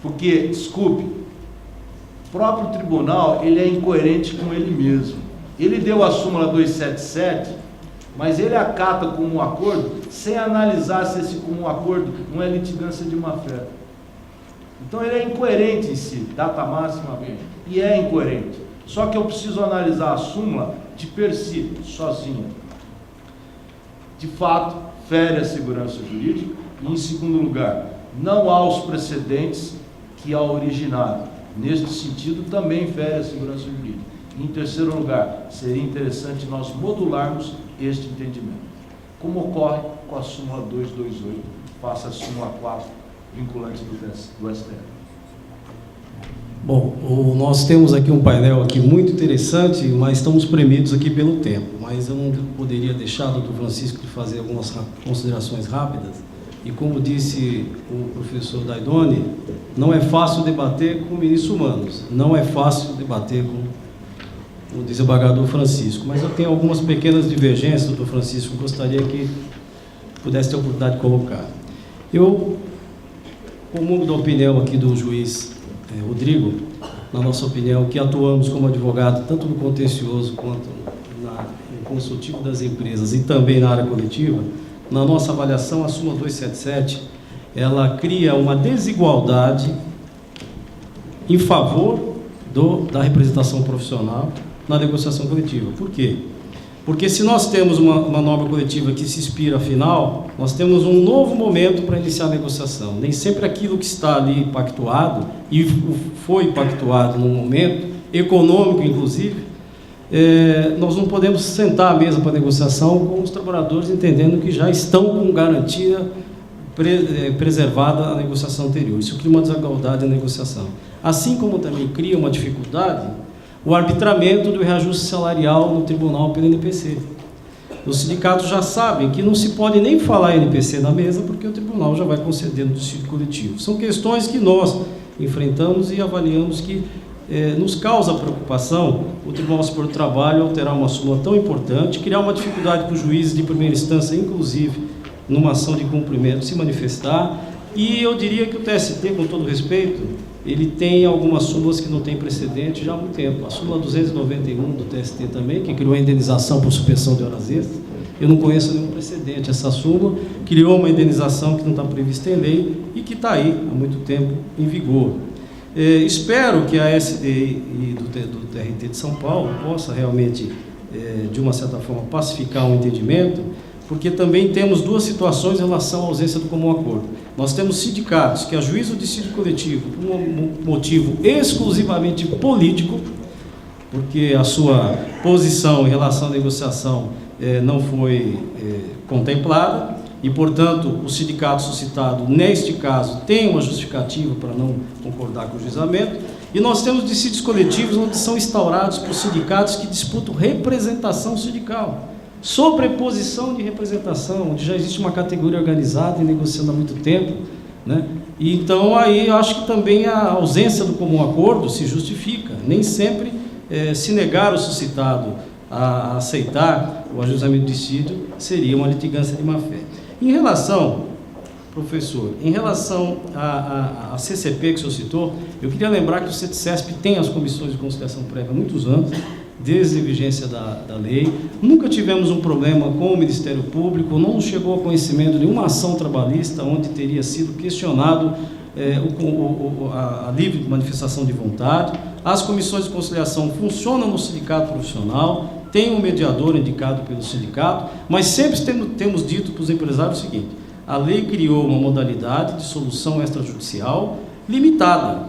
porque, desculpe, o próprio tribunal, ele é incoerente com ele mesmo. Ele deu a súmula 277, mas ele acata como um acordo, sem analisar se esse comum acordo não é litigância de má-fé. Então ele é incoerente em si, data máxima, e é incoerente. Só que eu preciso analisar a súmula de per si, sozinha. De fato, fere a segurança jurídica, e em segundo lugar, não há os precedentes que a originaram. Neste sentido, também fere a segurança jurídica. E em terceiro lugar, seria interessante nós modularmos este entendimento, como ocorre com a súmula 228, passa a súmula 4, vinculante do STF. Bom, nós temos aqui um painel aqui muito interessante, mas estamos premidos aqui pelo tempo. Mas eu não poderia deixar, doutor Francisco, de fazer algumas considerações rápidas. E como disse o professor Daidoni, não é fácil debater com ministros humanos, não é fácil debater com o desembargador Francisco, mas eu tenho algumas pequenas divergências, doutor Francisco, gostaria que pudesse ter a oportunidade de colocar. Eu comungo da opinião aqui do juiz Rodrigo, na nossa opinião, que atuamos como advogado, tanto no contencioso quanto no consultivo das empresas e também na área coletiva. Na nossa avaliação, a súmula 277, ela cria uma desigualdade em favor da representação profissional na negociação coletiva. Por quê? Porque se nós temos uma norma coletiva que se expira afinal, nós temos um novo momento para iniciar a negociação. Nem sempre aquilo que está ali pactuado, e foi pactuado num momento, econômico inclusive, nós não podemos sentar à mesa para negociação com os trabalhadores entendendo que já estão com garantia preservada a negociação anterior. Isso cria uma desigualdade na negociação. Assim como também cria uma dificuldade o arbitramento do reajuste salarial no tribunal pelo NPC. Os sindicatos já sabem que não se pode nem falar NPC na mesa, porque o tribunal já vai concedendo o dissídio coletivo. São questões que nós enfrentamos e avaliamos que nos causa preocupação o Tribunal Superior do Trabalho alterar uma súmula tão importante, criar uma dificuldade para os juízes de primeira instância, inclusive numa ação de cumprimento, se manifestar. E eu diria que o TST, com todo respeito, ele tem algumas súmulas que não têm precedente já há muito tempo. A súmula 291 do TST também, que criou a indenização por suspensão de horas extras, eu não conheço nenhum precedente. Essa súmula criou uma indenização que não está prevista em lei e que está aí há muito tempo em vigor. Espero que a SDI do TRT de São Paulo possa realmente, de uma certa forma, pacificar um entendimento, porque também temos duas situações em relação à ausência do comum acordo. Nós temos sindicatos que ajuizam o dissídio coletivo por um motivo exclusivamente político, porque a sua posição em relação à negociação não foi contemplada, e, portanto, o sindicato suscitado, neste caso, tem uma justificativa para não concordar com o juizamento, e nós temos dissídios coletivos onde são instaurados por sindicatos que disputam representação sindical, sobreposição de representação, onde já existe uma categoria organizada e negociando há muito tempo, né? E então, aí, eu acho que também a ausência do comum acordo se justifica. Nem sempre se negar o suscitado a aceitar o ajuizamento do dissídio seria uma litigância de má-fé. Em relação Professor, em relação à CCP que o senhor citou, eu queria lembrar que o CETCESP tem as comissões de conciliação prévia há muitos anos, desde a vigência da lei. Nunca tivemos um problema com o Ministério Público, não chegou a conhecimento de nenhuma ação trabalhista onde teria sido questionado a livre manifestação de vontade. As comissões de conciliação funcionam no sindicato profissional, tem um mediador indicado pelo sindicato, mas sempre temos dito para os empresários o seguinte: a lei criou uma modalidade de solução extrajudicial limitada.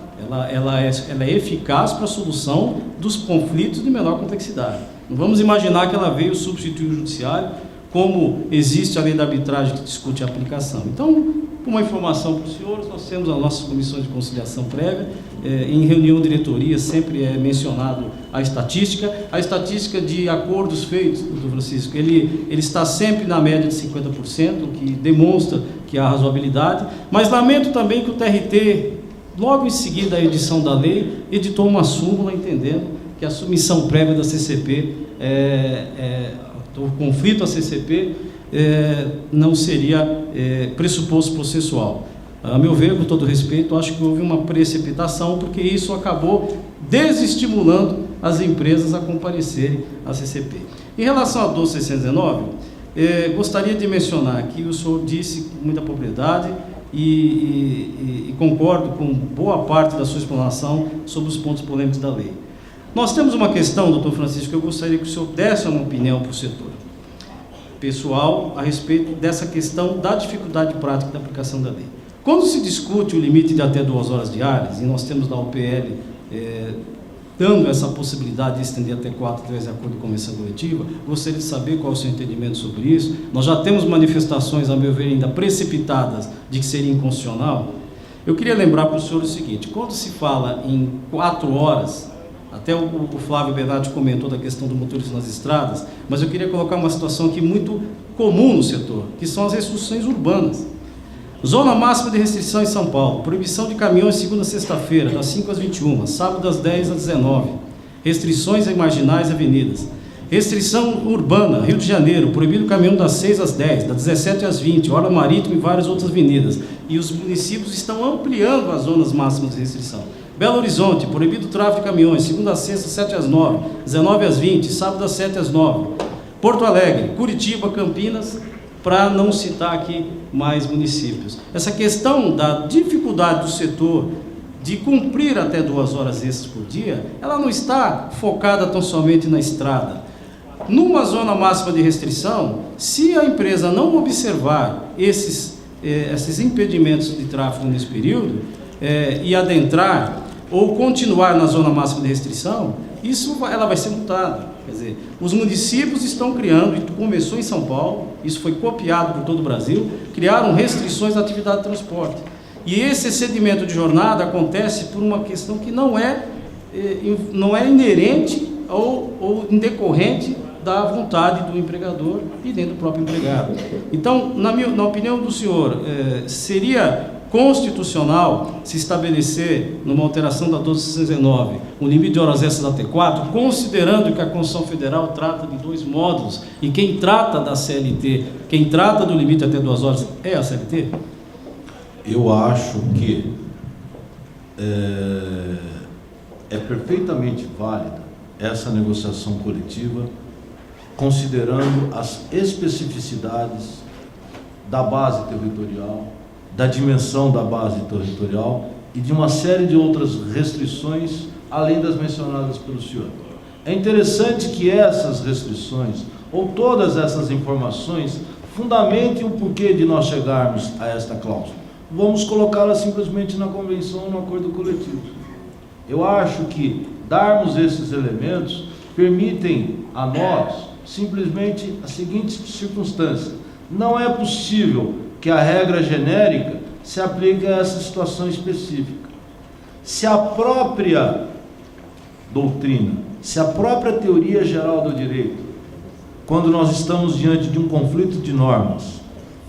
Ela é eficaz para a solução dos conflitos de menor complexidade. Não vamos imaginar que ela veio substituir o judiciário, como existe a lei da arbitragem que discute a aplicação. Então, uma informação para os senhores, nós temos as nossas comissões de conciliação prévia, em reunião de diretoria sempre é mencionado a estatística de acordos feitos, doutor Francisco, ele está sempre na média de 50%, o que demonstra que há razoabilidade, mas lamento também que o TRT, logo em seguida da edição da lei, editou uma súmula entendendo que a submissão prévia da CCP, o conflito à CCP, não seria pressuposto processual. A meu ver, com todo respeito, acho que houve uma precipitação, porque isso acabou desestimulando as empresas a comparecerem à CCP. Em relação a 12.619, gostaria de mencionar que o senhor disse com muita propriedade e concordo com boa parte da sua explanação sobre os pontos polêmicos da lei. Nós temos uma questão, doutor Francisco, que eu gostaria que o senhor desse uma opinião para o setor pessoal a respeito dessa questão da dificuldade prática da aplicação da lei. Quando se discute o limite de até 2 horas diárias, e nós temos na UPL dando essa possibilidade de estender até 4 através de acordo de convenção coletiva, gostaria de saber qual é o seu entendimento sobre isso. Nós já temos manifestações, a meu ver, ainda precipitadas de que seria inconstitucional. Eu queria lembrar para o senhor o seguinte: quando se fala em 4 horas, até o Flávio Bernardi comentou da questão do motorista nas estradas, mas eu queria colocar uma situação aqui muito comum no setor, que são as restrições urbanas. Zona máxima de restrição em São Paulo: proibição de caminhões segunda a sexta-feira, das 5 às 21, sábado das 10 às 19. Restrições em marginais e avenidas. Restrição urbana, Rio de Janeiro: proibido caminhão das 6 às 10, das 17 às 20, hora marítima e várias outras avenidas. E os municípios estão ampliando as zonas máximas de restrição. Belo Horizonte: proibido o tráfego de caminhões, segunda a sexta, 7 às 9, 19 às 20, sábado das 7 às 9. Porto Alegre, Curitiba, Campinas, para não citar aqui mais municípios. Essa questão da dificuldade do setor de cumprir até 2 horas extras por dia, ela não está focada tão somente na estrada. Numa zona máxima de restrição, se a empresa não observar esses impedimentos de tráfego nesse período, e adentrar ou continuar na zona máxima de restrição, ela vai ser multada. Quer dizer, os municípios estão criando, e começou em São Paulo, isso foi copiado por todo o Brasil, criaram restrições à atividade de transporte. E esse excedimento de jornada acontece por uma questão que não é inerente ou indecorrente da vontade do empregador e nem do próprio empregado. Então, na opinião do senhor, seria constitucional se estabelecer, numa alteração da 12.619, um limite de horas extras até 4, considerando que a Constituição Federal trata de 2 módulos, e quem trata da CLT, quem trata do limite até 2 horas é a CLT? Eu acho que é perfeitamente válida essa negociação coletiva, considerando as especificidades da base territorial, da dimensão da base territorial e de uma série de outras restrições, além das mencionadas pelo senhor. É interessante que essas restrições, ou todas essas informações, fundamentem o porquê de nós chegarmos a esta cláusula. Vamos colocá-la simplesmente na convenção ou no acordo coletivo. Eu acho que darmos esses elementos permitem a nós simplesmente a seguinte circunstância: não é possível que a regra genérica se aplique a essa situação específica. Se a própria doutrina, se a própria teoria geral do direito, quando nós estamos diante de um conflito de normas,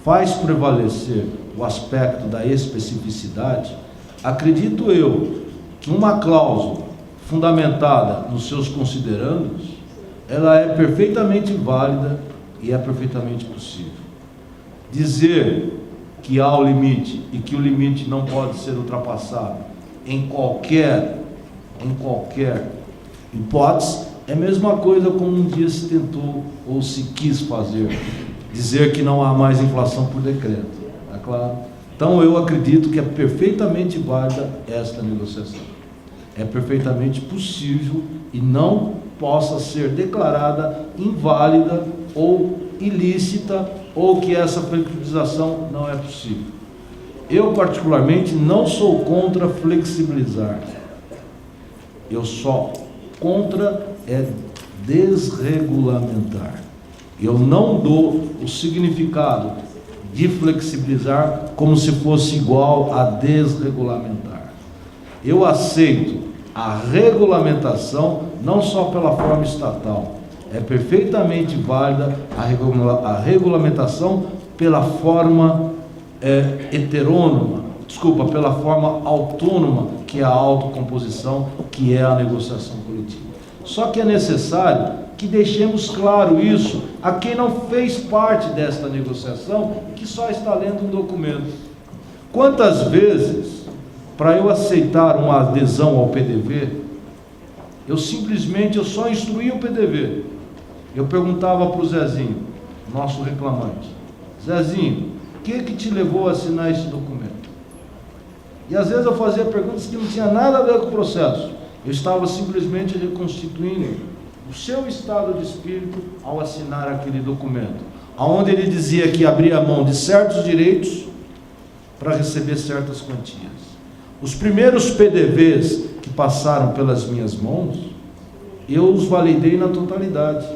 faz prevalecer o aspecto da especificidade, acredito eu que uma cláusula fundamentada nos seus considerandos, ela é perfeitamente válida e é perfeitamente possível. Dizer que há o limite e que o limite não pode ser ultrapassado em qualquer hipótese, é a mesma coisa como um dia se tentou ou se quis fazer, dizer que não há mais inflação por decreto, é claro? Então eu acredito que é perfeitamente válida esta negociação, é perfeitamente possível e não possa ser declarada inválida ou ilícita, ou que essa flexibilização não é possível. Eu particularmente não sou contra flexibilizar, eu só contra desregulamentar. Eu não dou o significado de flexibilizar como se fosse igual a desregulamentar. Eu aceito a regulamentação não só pela forma estatal, é perfeitamente válida a regulamentação pela forma pela forma autônoma, que é a autocomposição, que é a negociação coletiva. Só que é necessário que deixemos claro isso a quem não fez parte desta negociação e que só está lendo um documento. Quantas vezes, para eu aceitar uma adesão ao PDV, eu só instruía o PDV. Eu perguntava para o Zezinho, nosso reclamante: Zezinho, o que te levou a assinar esse documento? E às vezes eu fazia perguntas que não tinham nada a ver com o processo. Eu estava simplesmente reconstituindo o seu estado de espírito ao assinar aquele documento, onde ele dizia que abria mão de certos direitos para receber certas quantias. Os primeiros PDVs que passaram pelas minhas mãos, eu os validei na totalidade.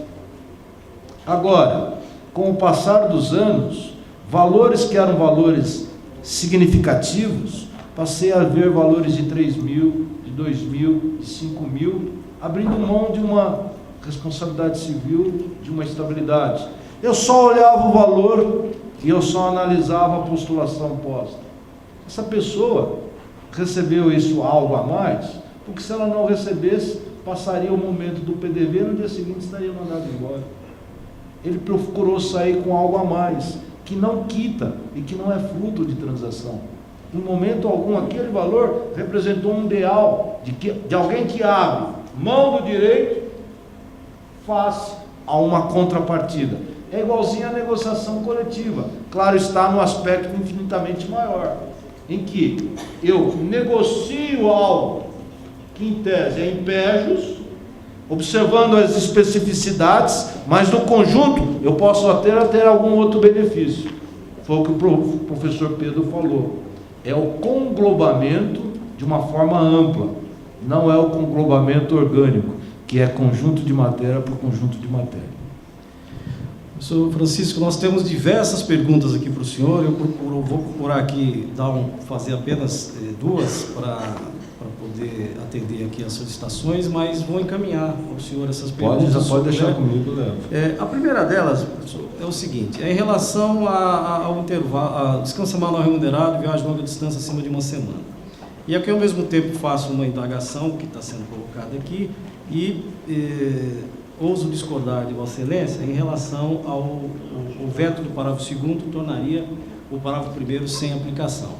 Agora, com o passar dos anos, valores que eram valores significativos, passei a ver valores de 3 mil, de 2 mil, de 5 mil, abrindo mão de uma responsabilidade civil, de uma estabilidade. Eu só olhava o valor e eu só analisava a postulação posta. Essa pessoa recebeu isso algo a mais, porque se ela não recebesse, passaria o momento do PDV, no dia seguinte estaria mandado embora. Ele procurou sair com algo a mais, que não quita e que não é fruto de transação. Em momento algum, aquele valor representou um ideal de alguém que abre mão do direito face a uma contrapartida. É igualzinho à negociação coletiva. Claro está, no aspecto infinitamente maior, em que eu negocio algo que em tese é impejos, observando as especificidades, mas no conjunto eu posso até ter algum outro benefício. Foi o que o professor Pedro falou. É o conglobamento de uma forma ampla, não é o conglobamento orgânico, que é conjunto de matéria por conjunto de matéria. Professor Francisco, nós temos diversas perguntas aqui para o senhor. Eu vou procurar aqui fazer apenas duas para poder atender aqui as solicitações, mas vou encaminhar ao senhor essas perguntas. Já pode deixar comigo, Léo. A primeira delas, professor, é o seguinte: é em relação ao intervalo, descanso semanal remunerado, viagem longa distância acima de uma semana. E aqui, ao mesmo tempo, faço uma indagação que está sendo colocada aqui e ouso discordar de Vossa Excelência em relação ao veto do parágrafo 2º, tornaria o parágrafo 1º sem aplicação.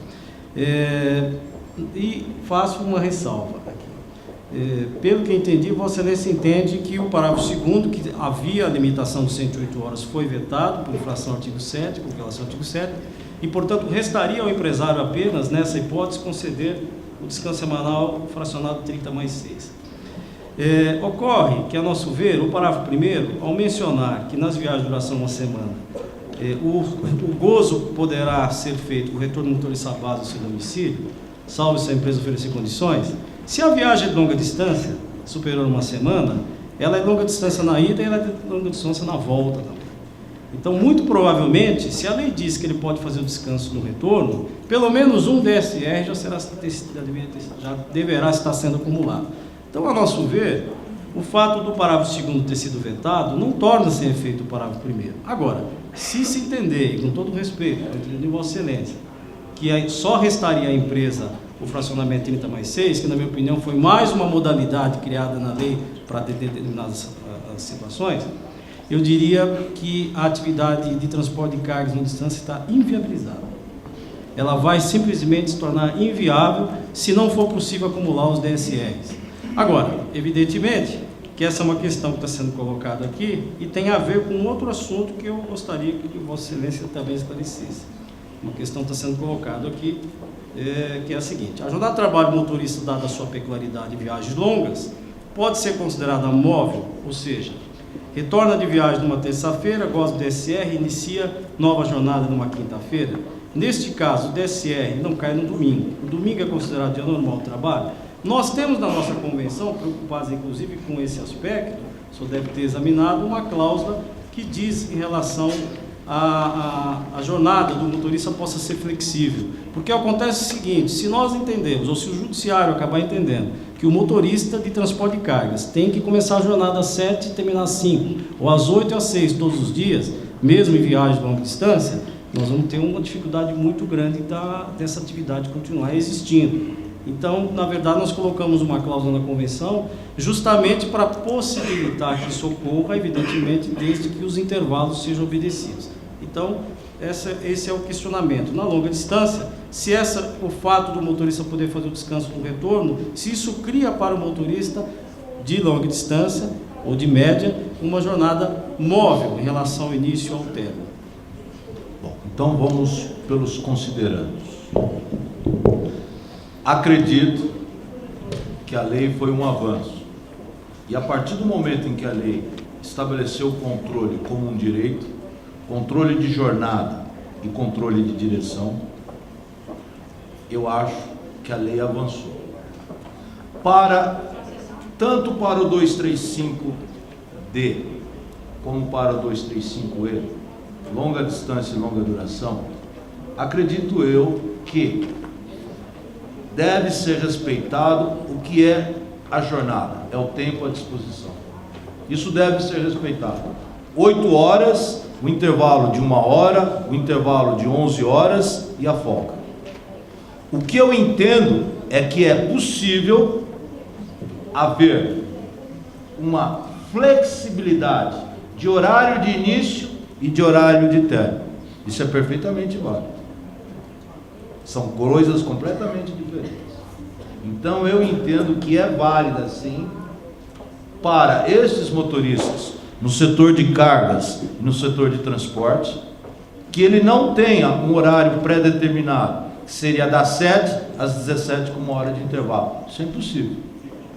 E faço uma ressalva aqui. Pelo que entendi, Vossa Excelência entende que o parágrafo 2º, que havia a limitação de 108 horas, foi vetado por infração ao artigo 7, com violação ao artigo 7, e, portanto, restaria ao empresário apenas, nessa hipótese, conceder o descanso semanal fracionado 30 mais 6. Ocorre que, a nosso ver, o parágrafo 1º, ao mencionar que nas viagens de duração uma semana, o gozo poderá ser feito com o retorno do motorista à base do seu domicílio, salvo se a empresa oferecer condições, se a viagem é de longa distância, superior a uma semana, ela é de longa distância na ida e ela é de longa distância na volta também. Então, muito provavelmente, se a lei diz que ele pode fazer o descanso no retorno, pelo menos um DSR já deverá estar sendo acumulado. Então, a nosso ver, o fato do parágrafo 2º ter sido vetado não torna sem efeito o parágrafo 1º. Agora, se se entender, e com todo o respeito, de Vossa Excelência, que só restaria à empresa o fracionamento 30 mais 6, que na minha opinião foi mais uma modalidade criada na lei para determinadas situações, eu diria que a atividade de transporte de cargas em distância está inviabilizada. ela vai simplesmente se tornar inviável se não for possível acumular os DSRs. Agora, evidentemente que essa é uma questão que está sendo colocada aqui e tem a ver com outro assunto que eu gostaria que Vossa Excelência também esclarecesse. Uma questão que está sendo colocada aqui, que é a seguinte: a jornada de trabalho do motorista, dada a sua peculiaridade de viagens longas, pode ser considerada móvel, ou seja, retorna de viagem numa terça-feira, goza do DSR e inicia nova jornada numa quinta-feira. Neste caso, o DSR não cai no domingo. O domingo é considerado dia normal de trabalho. Nós temos na nossa convenção, preocupados inclusive com esse aspecto, o senhor deve ter examinado uma cláusula que diz em relação à jornada do motorista possa ser flexível. Porque acontece o seguinte: se nós entendemos, ou se o judiciário acabar entendendo, que o motorista de transporte de cargas tem que começar a jornada às 7 e terminar às 5, ou às 8 e às 6 todos os dias, mesmo em viagem de longa distância, nós vamos ter uma dificuldade muito grande dessa atividade continuar existindo. Então, na verdade, nós colocamos uma cláusula na convenção justamente para possibilitar que isso ocorra, evidentemente, desde que os intervalos sejam obedecidos. Então, esse é o questionamento. Na longa distância, se o fato do motorista poder fazer o descanso no retorno, se isso cria para o motorista de longa distância ou de média uma jornada móvel em relação ao início e ao término. Bom, então vamos pelos considerandos. Acredito que a lei foi um avanço. E a partir do momento em que a lei estabeleceu o controle como um direito, controle de jornada e controle de direção, eu acho que a lei avançou. Tanto para o 235D como para o 235E, longa distância e longa duração, acredito eu que deve ser respeitado o que é a jornada, é o tempo à disposição. Isso deve ser respeitado. 8 horas, o intervalo de 1 hora, o intervalo de 11 horas e a folga. O que eu entendo é que é possível haver uma flexibilidade de horário de início e de horário de término. Isso é perfeitamente válido. São coisas completamente diferentes. Então eu entendo que é válida sim para esses motoristas no setor de cargas e no setor de transporte, que ele não tenha um horário pré-determinado, que seria das 7 às 17 com 1 hora de intervalo. Isso é impossível.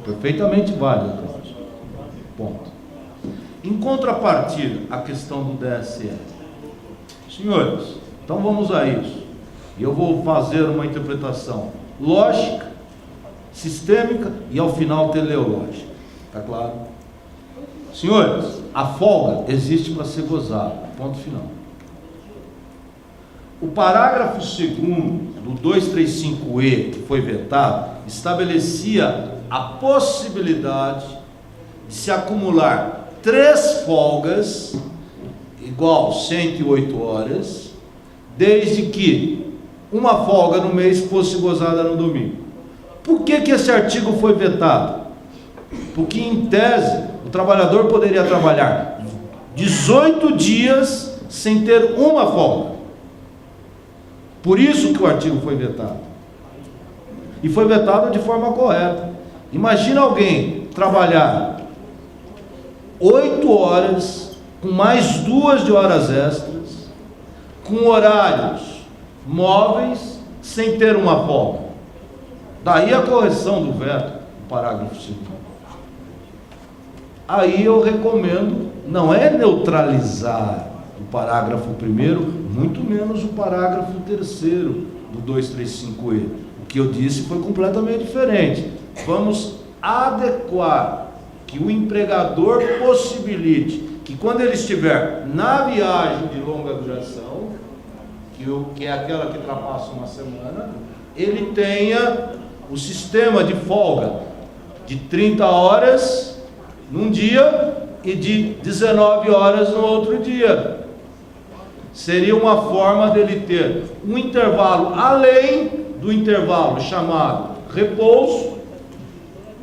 Perfeitamente válido. Ponto. Em contrapartida, a questão do DSR. Senhores, então vamos a isso. Eu vou fazer uma interpretação lógica, sistêmica e ao final teleológica. Está claro? Senhores, a folga existe para ser gozada. Ponto final. O parágrafo 2º do 235E, que foi vetado, estabelecia a possibilidade de se acumular 3 folgas, igual 108 horas, desde que uma folga no mês fosse gozada no domingo. Por que esse artigo foi vetado? Porque, em tese, o trabalhador poderia trabalhar 18 dias sem ter uma folga. Por isso que o artigo foi vetado. E foi vetado de forma correta. Imagina alguém trabalhar 8 horas, com mais 2 de horas extras, com horários móveis, sem ter uma folga. Daí a correção do veto, o parágrafo 2º. Aí eu recomendo, não é neutralizar o parágrafo 1º, muito menos o parágrafo 3º do 235E. O que eu disse foi completamente diferente. Vamos adequar, que o empregador possibilite que quando ele estiver na viagem de longa duração, que é aquela que ultrapassa uma semana, ele tenha o sistema de folga de 30 horas num dia e de 19 horas no outro dia. Seria uma forma dele ter um intervalo além do intervalo chamado repouso,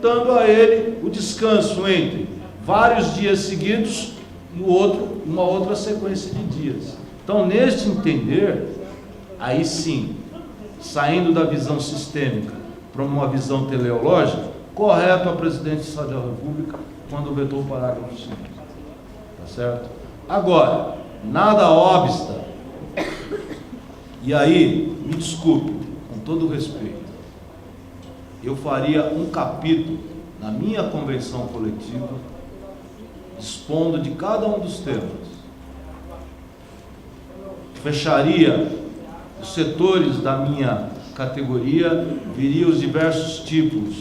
dando a ele o descanso entre vários dias seguidos e uma outra sequência de dias. Então, neste entender, aí sim, saindo da visão sistêmica para uma visão teleológica, correto a presidência da República quando vetou o parágrafo 5. Tá certo? Agora, nada obsta, e aí, me desculpe, com todo o respeito, eu faria um capítulo na minha convenção coletiva, dispondo de cada um dos temas. Fecharia os setores da minha categoria, viria os diversos tipos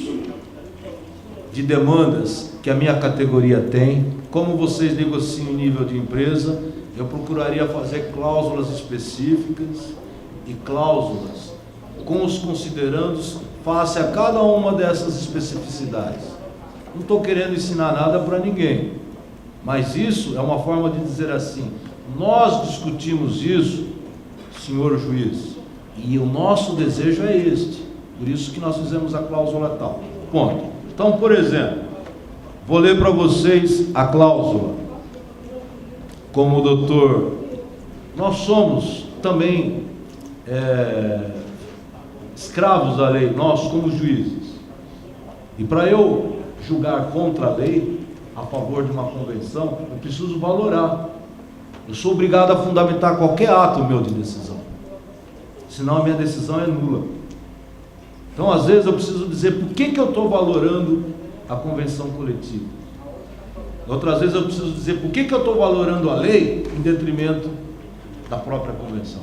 de demandas que a minha categoria tem, como vocês negociam em nível de empresa, eu procuraria fazer cláusulas específicas e cláusulas com os considerandos face a cada uma dessas especificidades. Não estou querendo ensinar nada para ninguém, mas isso é uma forma de dizer assim: nós discutimos isso, senhor juiz, e o nosso desejo é este, por isso que nós fizemos a cláusula tal. Ponto. Então, por exemplo, vou ler para vocês a cláusula. Como doutor, nós somos também escravos da lei, nós como juízes. E para eu julgar contra a lei, a favor de uma convenção, eu preciso valorar. Eu sou obrigado a fundamentar qualquer ato meu de decisão, senão a minha decisão é nula. Então, às vezes, eu preciso dizer por que eu estou valorando a convenção coletiva. Outras vezes, eu preciso dizer por que eu estou valorando a lei em detrimento da própria convenção.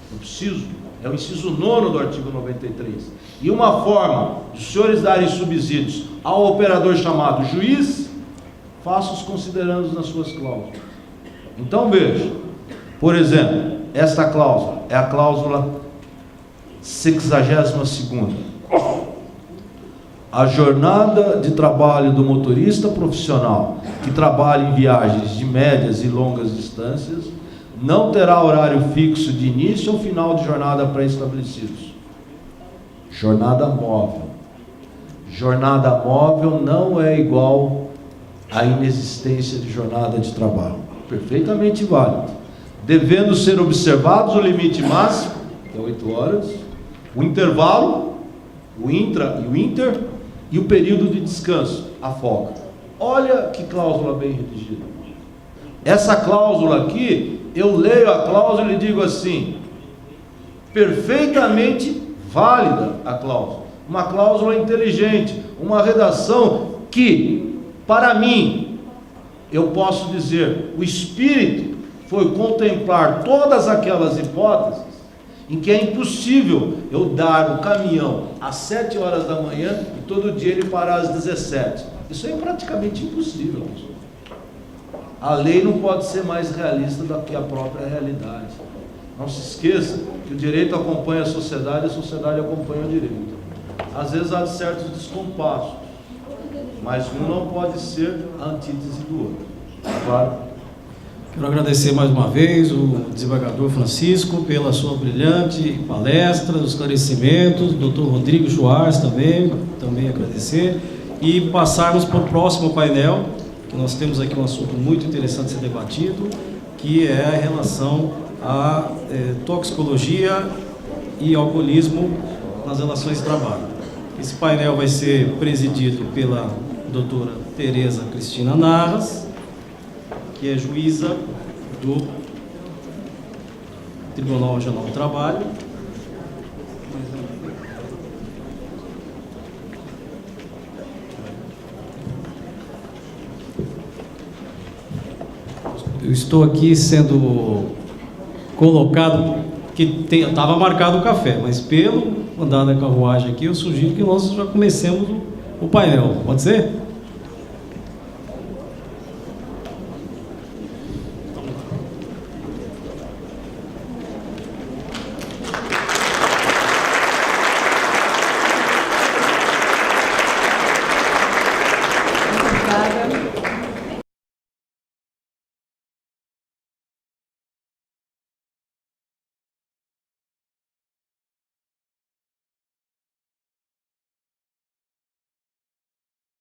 Eu preciso, é o inciso 9 do artigo 93. E uma forma de os senhores darem subsídios ao operador chamado juiz, faça os considerandos nas suas cláusulas. Então, veja, por exemplo, esta cláusula é a cláusula 62ª. A jornada de trabalho do motorista profissional que trabalha em viagens de médias e longas distâncias não terá horário fixo de início ou final de jornada pré-estabelecidos. Jornada móvel. Jornada móvel não é igual à inexistência de jornada de trabalho. Perfeitamente válido. Devendo ser observados o limite máximo, que é 8 horas, o intervalo, o intra e o inter, e o período de descanso, a folga. Olha que cláusula bem redigida. Essa cláusula aqui, eu leio a cláusula e digo assim, perfeitamente válida a cláusula. Uma cláusula inteligente, uma redação que, para mim, eu posso dizer, o espírito foi contemplar todas aquelas hipóteses em que é impossível eu dar o caminhão às 7 horas da manhã e todo dia ele parar às 17. Isso é praticamente impossível. A lei não pode ser mais realista do que a própria realidade. Não se esqueça que o direito acompanha a sociedade acompanha o direito. Às vezes há certos descompassos, mas um não pode ser a antítese do outro. Claro. Quero agradecer mais uma vez o desembargador Francisco pela sua brilhante palestra, os esclarecimentos, doutor Rodrigo Schwartz também agradecer, e passarmos para o próximo painel, que nós temos aqui um assunto muito interessante a ser debatido, que é a relação à toxicologia e alcoolismo nas relações de trabalho. Esse painel vai ser presidido pela doutora Tereza Cristina Narras, que é juíza do Tribunal Regional do Trabalho. Eu estou aqui sendo colocado, que estava marcado o café, mas pelo andar da carruagem aqui, eu sugiro que nós já comecemos o painel. Pode ser?